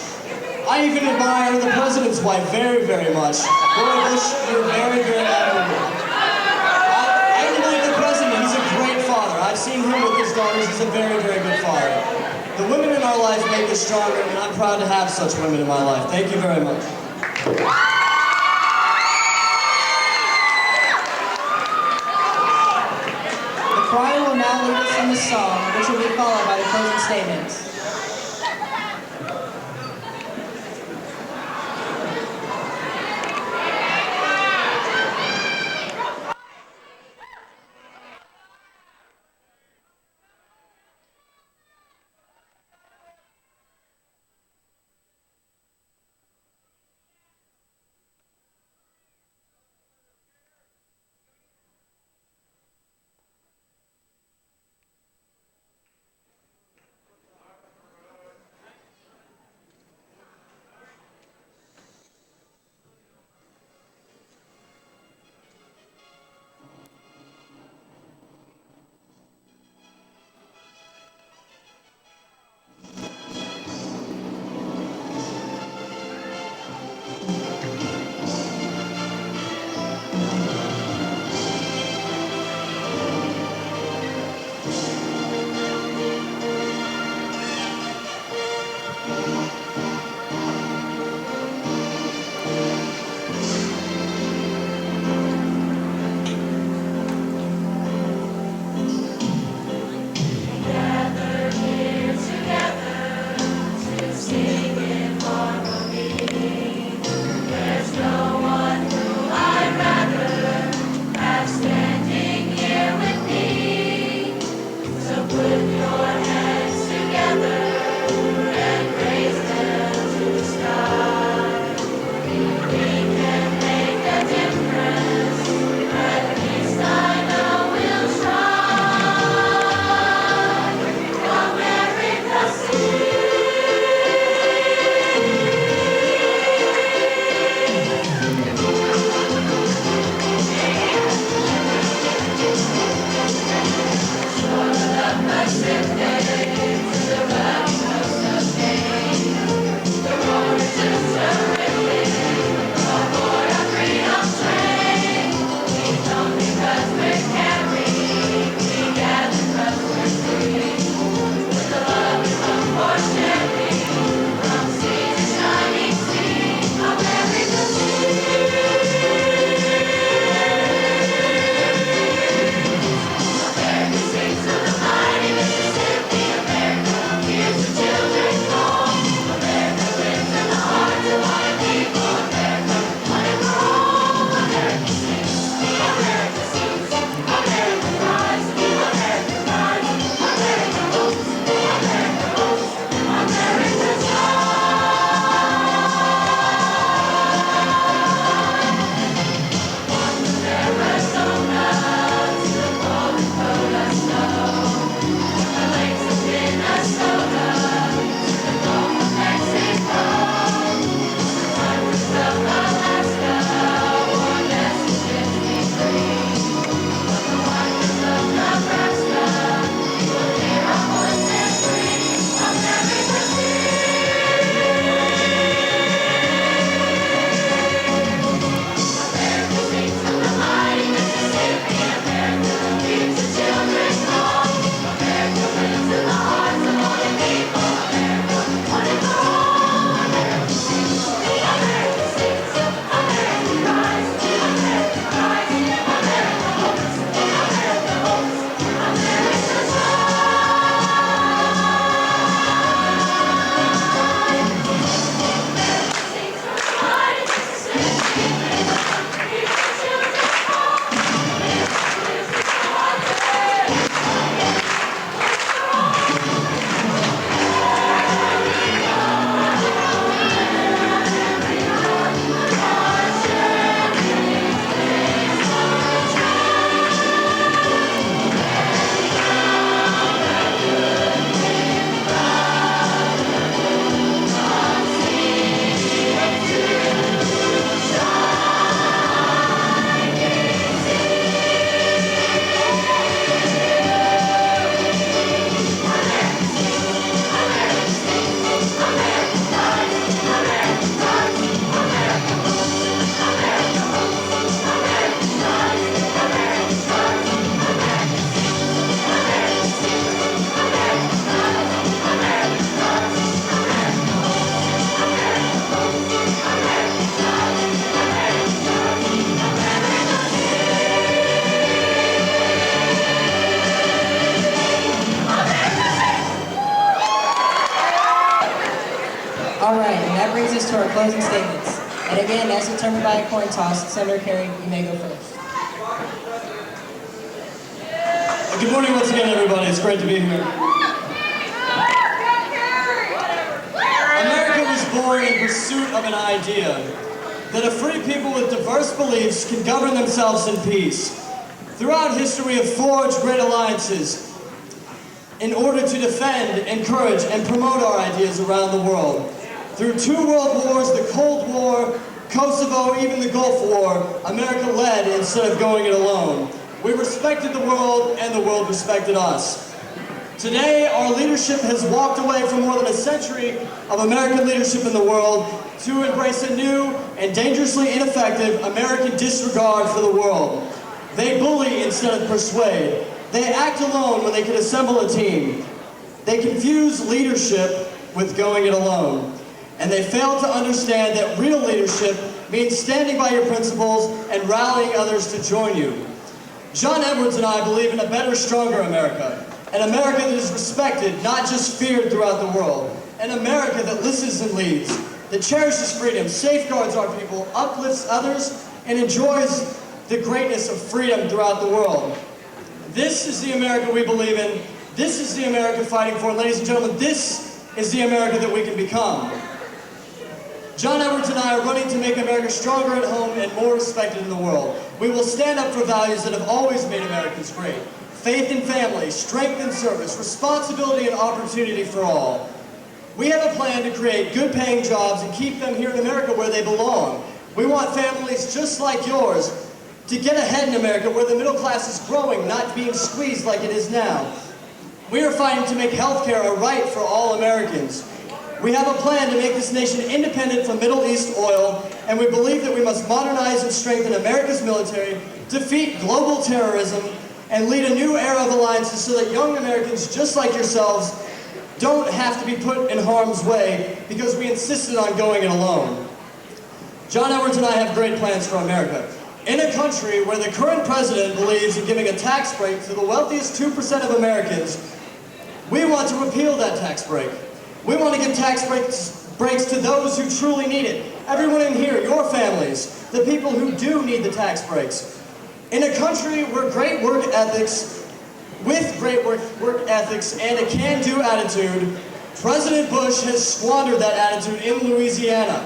I even admire the president's wife very, very much. Laura Bush, you're very, very admirable. I even believe the president, he's a great father. I've seen him with his daughters. He's a very, very good father. The women in our life make us stronger, and I'm proud to have such women in my life. Thank you very much. The choir will now lead us in the song, which will be followed by the closing statements. All right, and that brings us to our closing statements. And again, as determined by a coin toss, Senator Kerry, you may go first. Good morning once again, everybody. It's great to be here. America was born in pursuit of an idea that a free people with diverse beliefs can govern themselves in peace. Throughout history, we have forged great alliances in order to defend, encourage, and promote our ideas around the world. Through 2 world wars, the Cold War, Kosovo, even the Gulf War, America led instead of going it alone. We respected the world, and the world respected us. Today, our leadership has walked away from more than a century of American leadership in the world to embrace a new and dangerously ineffective American disregard for the world. They bully instead of persuade. They act alone when they can assemble a team. They confuse leadership with going it alone. And they fail to understand that real leadership means standing by your principles and rallying others to join you. John Edwards and I believe in a better, stronger America. An America that is respected, not just feared throughout the world. An America that listens and leads, that cherishes freedom, safeguards our people, uplifts others, and enjoys the greatness of freedom throughout the world. This is the America we believe in. This is the America fighting for. And ladies and gentlemen, this is the America that we can become. John Edwards and I are running to make America stronger at home and more respected in the world. We will stand up for values that have always made Americans great. Faith in family, strength in service, responsibility and opportunity for all. We have a plan to create good-paying jobs and keep them here in America where they belong. We want families just like yours to get ahead in America where the middle class is growing, not being squeezed like it is now. We are fighting to make health care a right for all Americans. We have a plan to make this nation independent from Middle East oil, and we believe that we must modernize and strengthen America's military, defeat global terrorism, and lead a new era of alliances so that young Americans just like yourselves don't have to be put in harm's way because we insisted on going it alone. John Edwards and I have great plans for America. In a country where the current president believes in giving a tax break to the wealthiest 2% of Americans, we want to repeal that tax break. We want to give tax breaks to those who truly need it. Everyone in here, your families, the people who do need the tax breaks. In a country where great work ethics, and a can-do attitude, President Bush has squandered that attitude in Louisiana.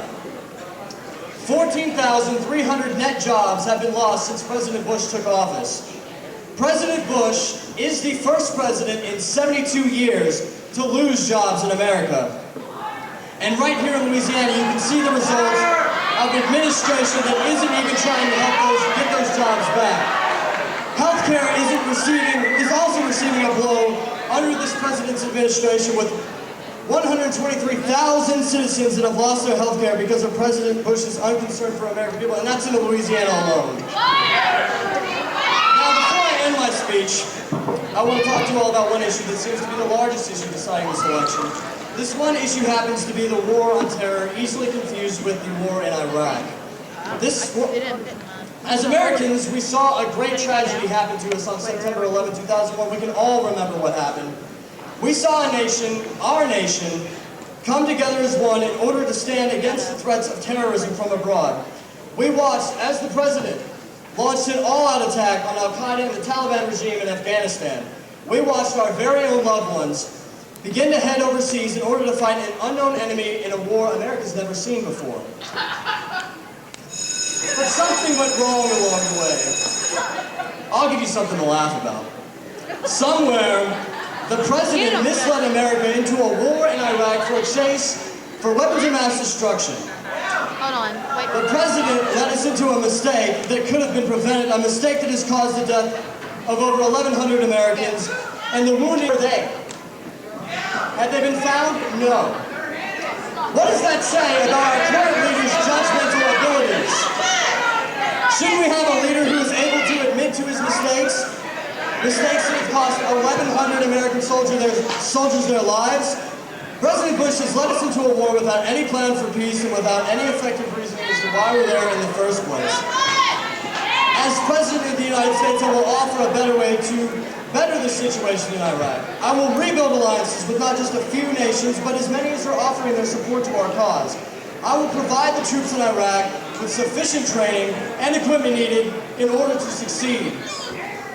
14,300 net jobs have been lost since President Bush took office. President Bush is the first president in 72 years to lose jobs in America. And right here in Louisiana, you can see the results of administration that isn't even trying to help get those jobs back. Healthcare is also receiving a blow under this president's administration with 123,000 citizens that have lost their health care because of President Bush's unconcern for American people, and that's in Louisiana alone. Now, before I end my speech, I want to talk to you all about one issue that seems to be the largest issue deciding this election. This one issue happens to be the war on terror, easily confused with the war in Iraq. As Americans, we saw a great tragedy happen to us on September 11, 2001. We can all remember what happened. We saw a nation, our nation, come together as one in order to stand against the threats of terrorism from abroad. We watched as the president launched an all-out attack on Al-Qaeda and the Taliban regime in Afghanistan. We watched our very own loved ones begin to head overseas in order to fight an unknown enemy in a war America's never seen before. But something went wrong along the way. I'll give you something to laugh about. Somewhere, the president misled America into a war in Iraq for a chase for weapons of mass destruction. Hold on. Wait. The president led us into a mistake that could have been prevented, a mistake that has caused the death of over 1,100 Americans and the wounded are they. Had they been found? No. What does that say about our current leader's judgmental abilities? Shouldn't we have a leader who is able to admit to his mistakes? Mistakes that have cost 1,100 American soldiers their lives? President Bush has led us into a war without any plan for peace and without any effective reason as to why we're there in the first place. As President of the United States, I will offer a better way to better the situation in Iraq. I will rebuild alliances with not just a few nations, but as many as are offering their support to our cause. I will provide the troops in Iraq with sufficient training and equipment needed in order to succeed.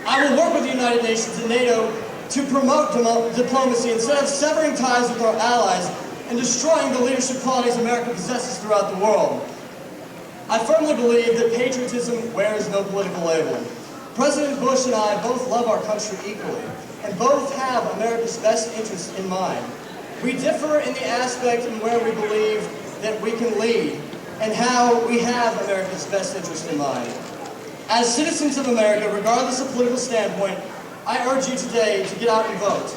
I will work with the United Nations and NATO to promote diplomacy instead of severing ties with our allies and destroying the leadership qualities America possesses throughout the world. I firmly believe that patriotism wears no political label. President Bush and I both love our country equally, and both have America's best interests in mind. We differ in the aspect in where we believe that we can lead, and how we have America's best interest in mind. As citizens of America, regardless of political standpoint, I urge you today to get out and vote.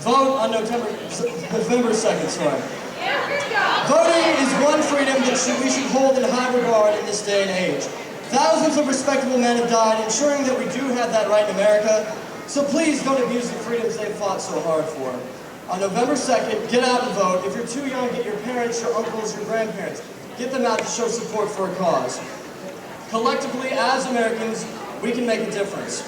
Vote on November 2nd, sorry. Voting is one freedom that we should hold in high regard in this day and age. Thousands of respectable men have died ensuring that we do have that right in America, so please don't abuse the freedoms they've fought so hard for. On November 2nd, get out and vote. If you're too young, get your parents, your uncles, your grandparents. Get them out to show support for a cause. Collectively, as Americans, we can make a difference.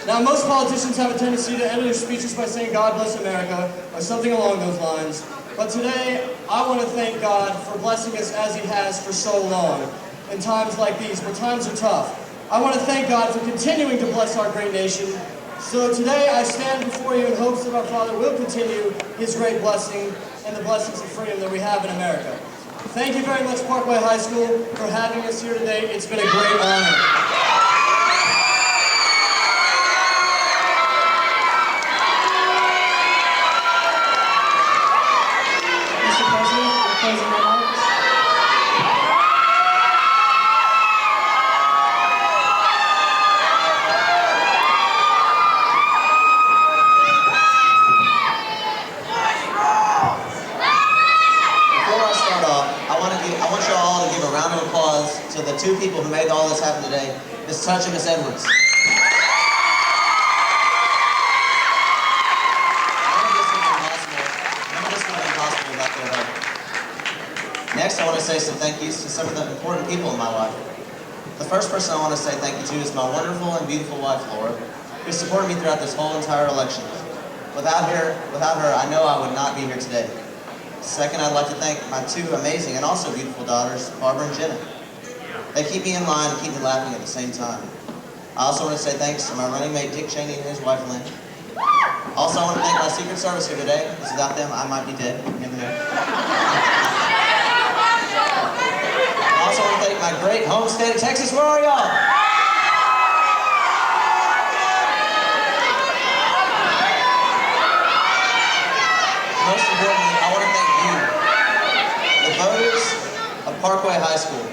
Now, most politicians have a tendency to end their speeches by saying, "God bless America," or something along those lines. But today, I want to thank God for blessing us as He has for so long, in times like these, where times are tough. I want to thank God for continuing to bless our great nation. So today, I stand before you in hopes that our Father will continue His great blessing and the blessings of freedom that we have in America. Thank you very much, Parkway High School, for having us here today. It's been a great honor. To the two people who made all this happen today, Miss Touch and Miss Edwards. None of this would have been possible without their help. Next, I want to say some thank yous to some of the important people in my life. The first person I want to say thank you to is my wonderful and beautiful wife, Laura, who supported me throughout this whole entire election. Without her, I know I would not be here today. Second, I'd like to thank my two amazing and also beautiful daughters, Barbara and Jenna. They keep me in line and keep me laughing at the same time. I also want to say thanks to my running mate, Dick Cheney, and his wife, Lynn. Also, I want to thank my Secret Service here today, because without them, I might be dead. You never know. I also want to thank my great home state of Texas. Where are y'all? Most importantly, I want to thank you, the voters of Parkway High School.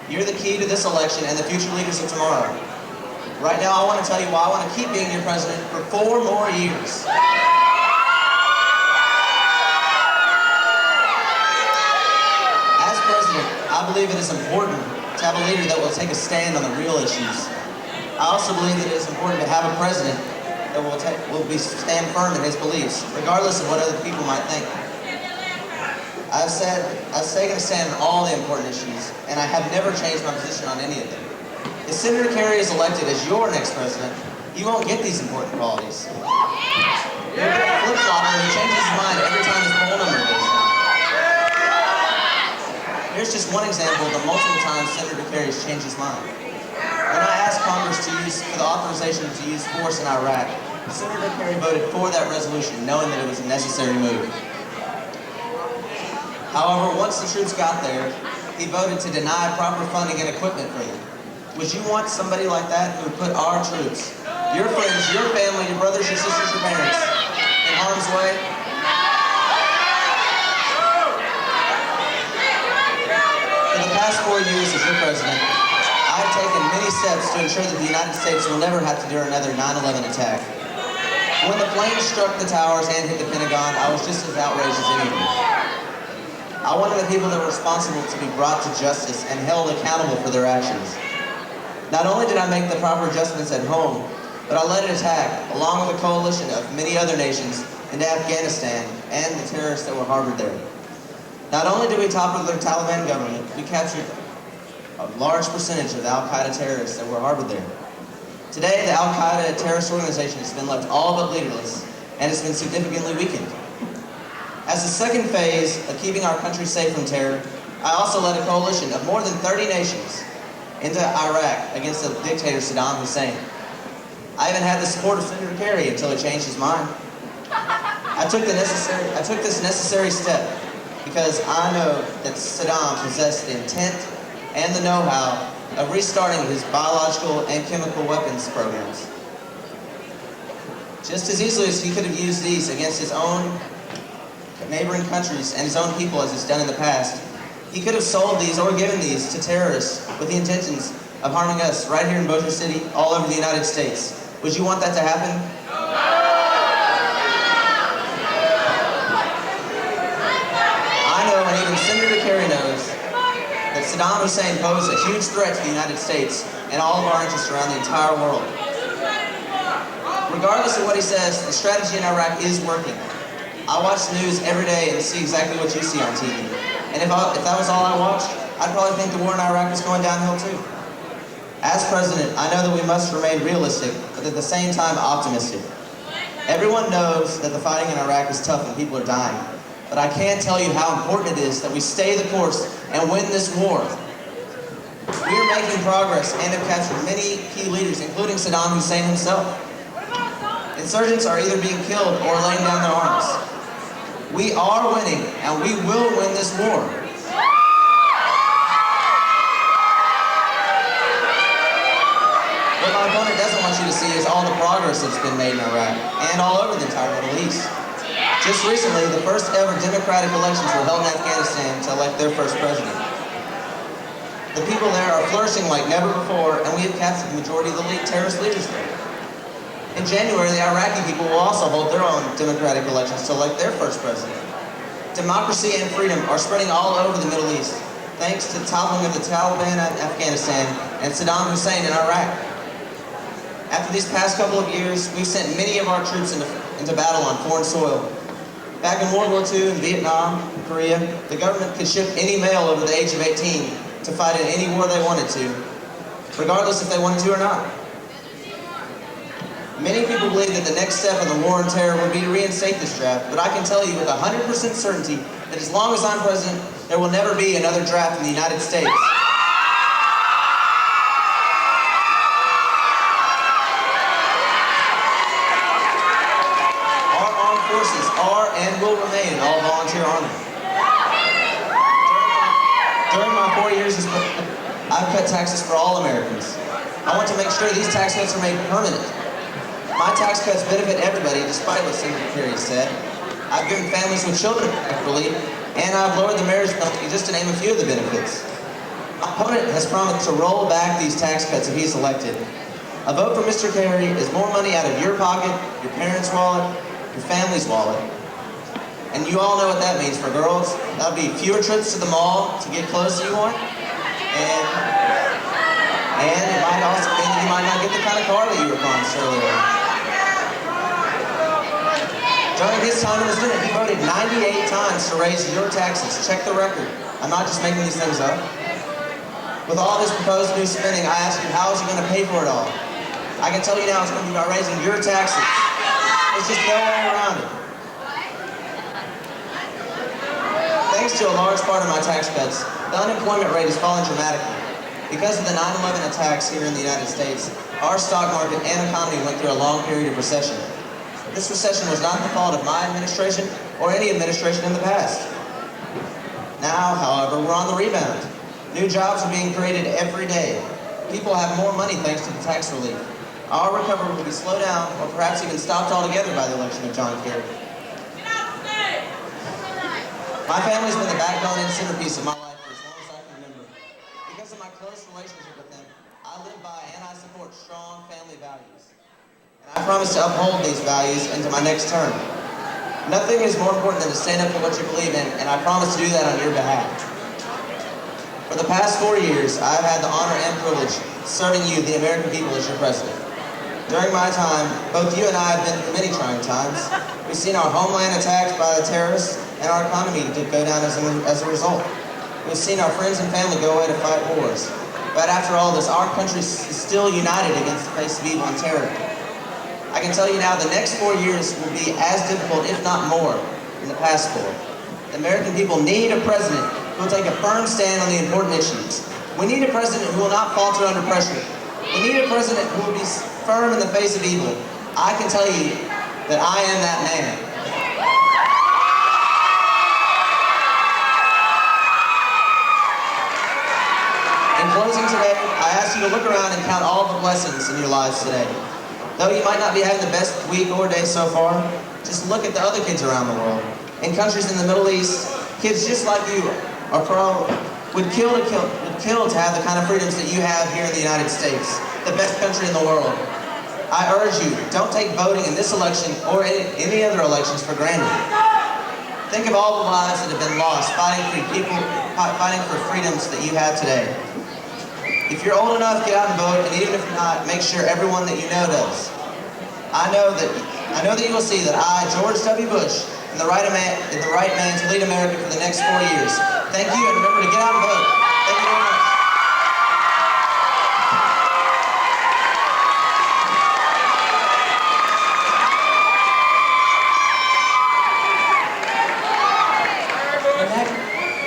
You're the key to this election and the future leaders of tomorrow. Right now, I want to tell you why I want to keep being your president for 4 more years. As president, I believe it is important to have a leader that will take a stand on the real issues. I also believe that it is important to have a president that will stand firm in his beliefs, regardless of what other people might think. I've taken a stand on all the important issues, and I have never changed my position on any of them. If Senator Kerry is elected as your next president, you won't get these important qualities. You'll get a flip-flopper who changes his mind every time his poll number goes down. Here's just one example of the multiple times Senator Kerry has changed his mind. When I asked Congress for the authorization to use force in Iraq, Senator Kerry voted for that resolution, knowing that it was a necessary move. However, once the troops got there, he voted to deny proper funding and equipment for them. Would you want somebody like that who would put our troops, your friends, your family, your brothers, your sisters, your parents, in harm's way? For the past 4 years as your president, I've taken many steps to ensure that the United States will never have to do another 9/11 attack. When the planes struck the towers and hit the Pentagon, I was just as outraged as any of you. I wanted the people that were responsible to be brought to justice and held accountable for their actions. Not only did I make the proper adjustments at home, but I led an attack, along with a coalition of many other nations, into Afghanistan and the terrorists that were harbored there. Not only did we topple the Taliban government, we captured a large percentage of the Al-Qaeda terrorists that were harbored there. Today, the Al-Qaeda terrorist organization has been left all but leaderless, and has been significantly weakened. As the second phase of keeping our country safe from terror, I also led a coalition of more than 30 nations into Iraq against the dictator Saddam Hussein. I even had the support of Senator Kerry until he changed his mind. I took this necessary step because I know that Saddam possessed the intent and the know-how of restarting his biological and chemical weapons programs. Just as easily as he could have used these against his own neighboring countries and his own people as he's done in the past, he could have sold these or given these to terrorists with the intentions of harming us right here in Bossier City, all over the United States. Would you want that to happen? I know, and even Senator Kerry knows, that Saddam Hussein posed a huge threat to the United States and all of our interests around the entire world. Regardless of what he says, the strategy in Iraq is working. I watch the news every day and see exactly what you see on TV. And if that was all I watched, I'd probably think the war in Iraq was going downhill too. As president, I know that we must remain realistic, but at the same time optimistic. Everyone knows that the fighting in Iraq is tough and people are dying. But I can't tell you how important it is that we stay the course and win this war. We are making progress and have captured many key leaders, including Saddam Hussein himself. Insurgents are either being killed or laying down their arms. We are winning, and we will win this war. What my opponent doesn't want you to see is all the progress that's been made in Iraq and all over the entire Middle East. Just recently, the first ever democratic elections were held in Afghanistan to elect their first president. The people there are flourishing like never before, and we have captured the majority of the terrorist leaders there. In January, the Iraqi people will also hold their own democratic elections to elect their first president. Democracy and freedom are spreading all over the Middle East, thanks to the toppling of the Taliban in Afghanistan and Saddam Hussein in Iraq. After these past couple of years, we've sent many of our troops into battle on foreign soil. Back in World War II in Vietnam, Korea, the government could ship any male over the age of 18 to fight in any war they wanted to, regardless if they wanted to or not. Many people believe that the next step in the war on terror would be to reinstate this draft, but I can tell you with 100% certainty that as long as I'm president, there will never be another draft in the United States. Our armed forces are and will remain an all-volunteer army. During my 4 years as president, I've cut taxes for all Americans. I want to make sure these tax cuts are made permanent. My tax cuts benefit everybody, despite what Senator Kerry said. I've given families with children relief, and I've lowered the marriage penalty, just to name a few of the benefits. My opponent has promised to roll back these tax cuts if he's elected. A vote for Mr. Kerry is more money out of your pocket, your parents' wallet, your family's wallet. And you all know what that means for girls. That'll be fewer trips to the mall to get clothes you want, and it might also mean that you might not get the kind of car that you were promised earlier. During his time in the Senate, he voted 98 times to raise your taxes. Check the record. I'm not just making these things up. With all this proposed new spending, I ask you, how is he going to pay for it all? I can tell you now it's going to be by raising your taxes. There's just no way around it. Thanks to a large part of my tax cuts, the unemployment rate has fallen dramatically. Because of the 9/11 attacks here in the United States, our stock market and economy went through a long period of recession. This recession was not the fault of my administration or any administration in the past. Now, however, we're on the rebound. New jobs are being created every day. People have more money thanks to the tax relief. Our recovery will be slowed down or perhaps even stopped altogether by the election of John Kerry. My family's been the backbone and centerpiece of my life for as long as I can remember. Because of my close relationship with them, I live by and I support strong family values. And I promise to uphold these values into my next term. Nothing is more important than to stand up for what you believe in, and I promise to do that on your behalf. For the past 4 years, I've had the honor and privilege serving you, the American people, as your president. During my time, both you and I have been through many trying times. We've seen our homeland attacked by the terrorists, and our economy to go down as a result. We've seen our friends and family go away to fight wars. But after all this, our country is still united against the face of evil and terror. I can tell you now, the next 4 years will be as difficult, if not more, than the past 4. The American people need a president who will take a firm stand on the important issues. We need a president who will not falter under pressure. We need a president who will be firm in the face of evil. I can tell you that I am that man. In closing today, I ask you to look around and count all the blessings in your lives today. Though you might not be having the best week or day so far, just look at the other kids around the world. In countries in the Middle East, kids just like you would kill to have the kind of freedoms that you have here in the United States, the best country in the world. I urge you, don't take voting in this election or any other elections for granted. Think of all the lives that have been lost fighting for freedoms that you have today. If you're old enough, get out and vote, and even if not, make sure everyone that you know does. I know that you will see that I, George W. Bush, am the right man to lead America for the next 4 years. Thank you, and remember to get out and vote. Thank you very much.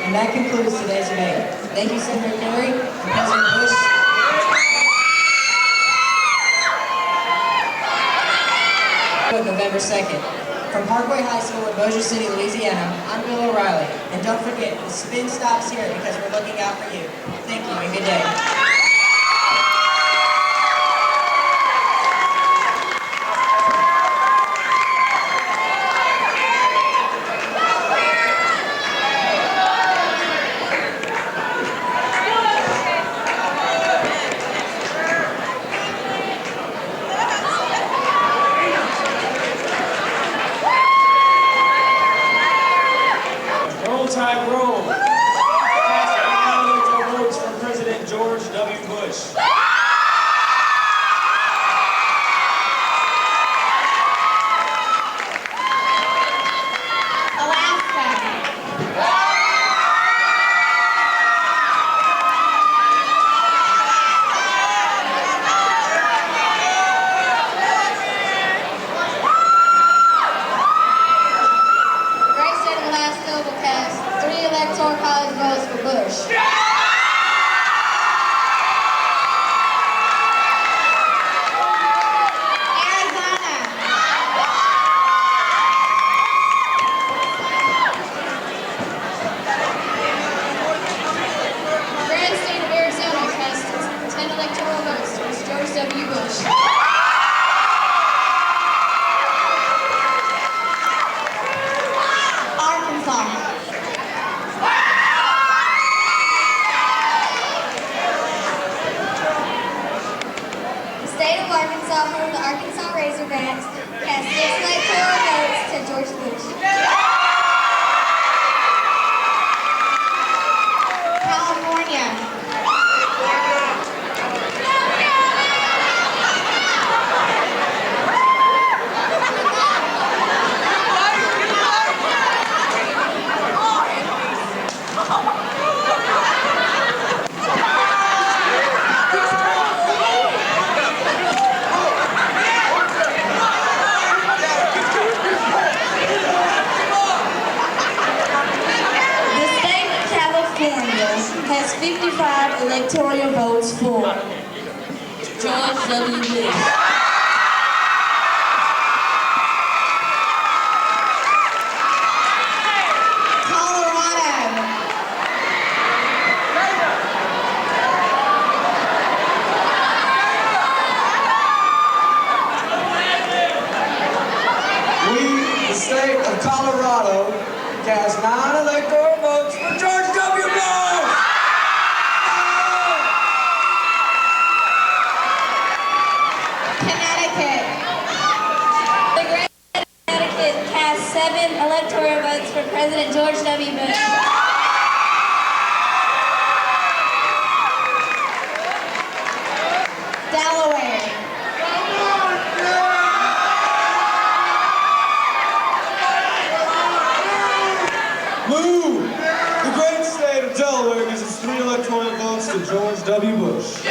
And that concludes today's meeting. Thank you, Senator Kerry and President Bush. November 2nd. From Parkway High School in Bossier City, Louisiana, I'm Bill O'Reilly. And don't forget, the spin stops here because we're looking out for you. Thank you and good day. Tide roll. Cast our votes for President George W. Bush. votes for George W. Bush. State of Colorado cast 9 electoral votes for George W. Bush! Connecticut. The great state of Connecticut cast 7 electoral votes for President George W. Bush. Delaware. The great state of Delaware gives its 3 electoral votes to George W. Bush.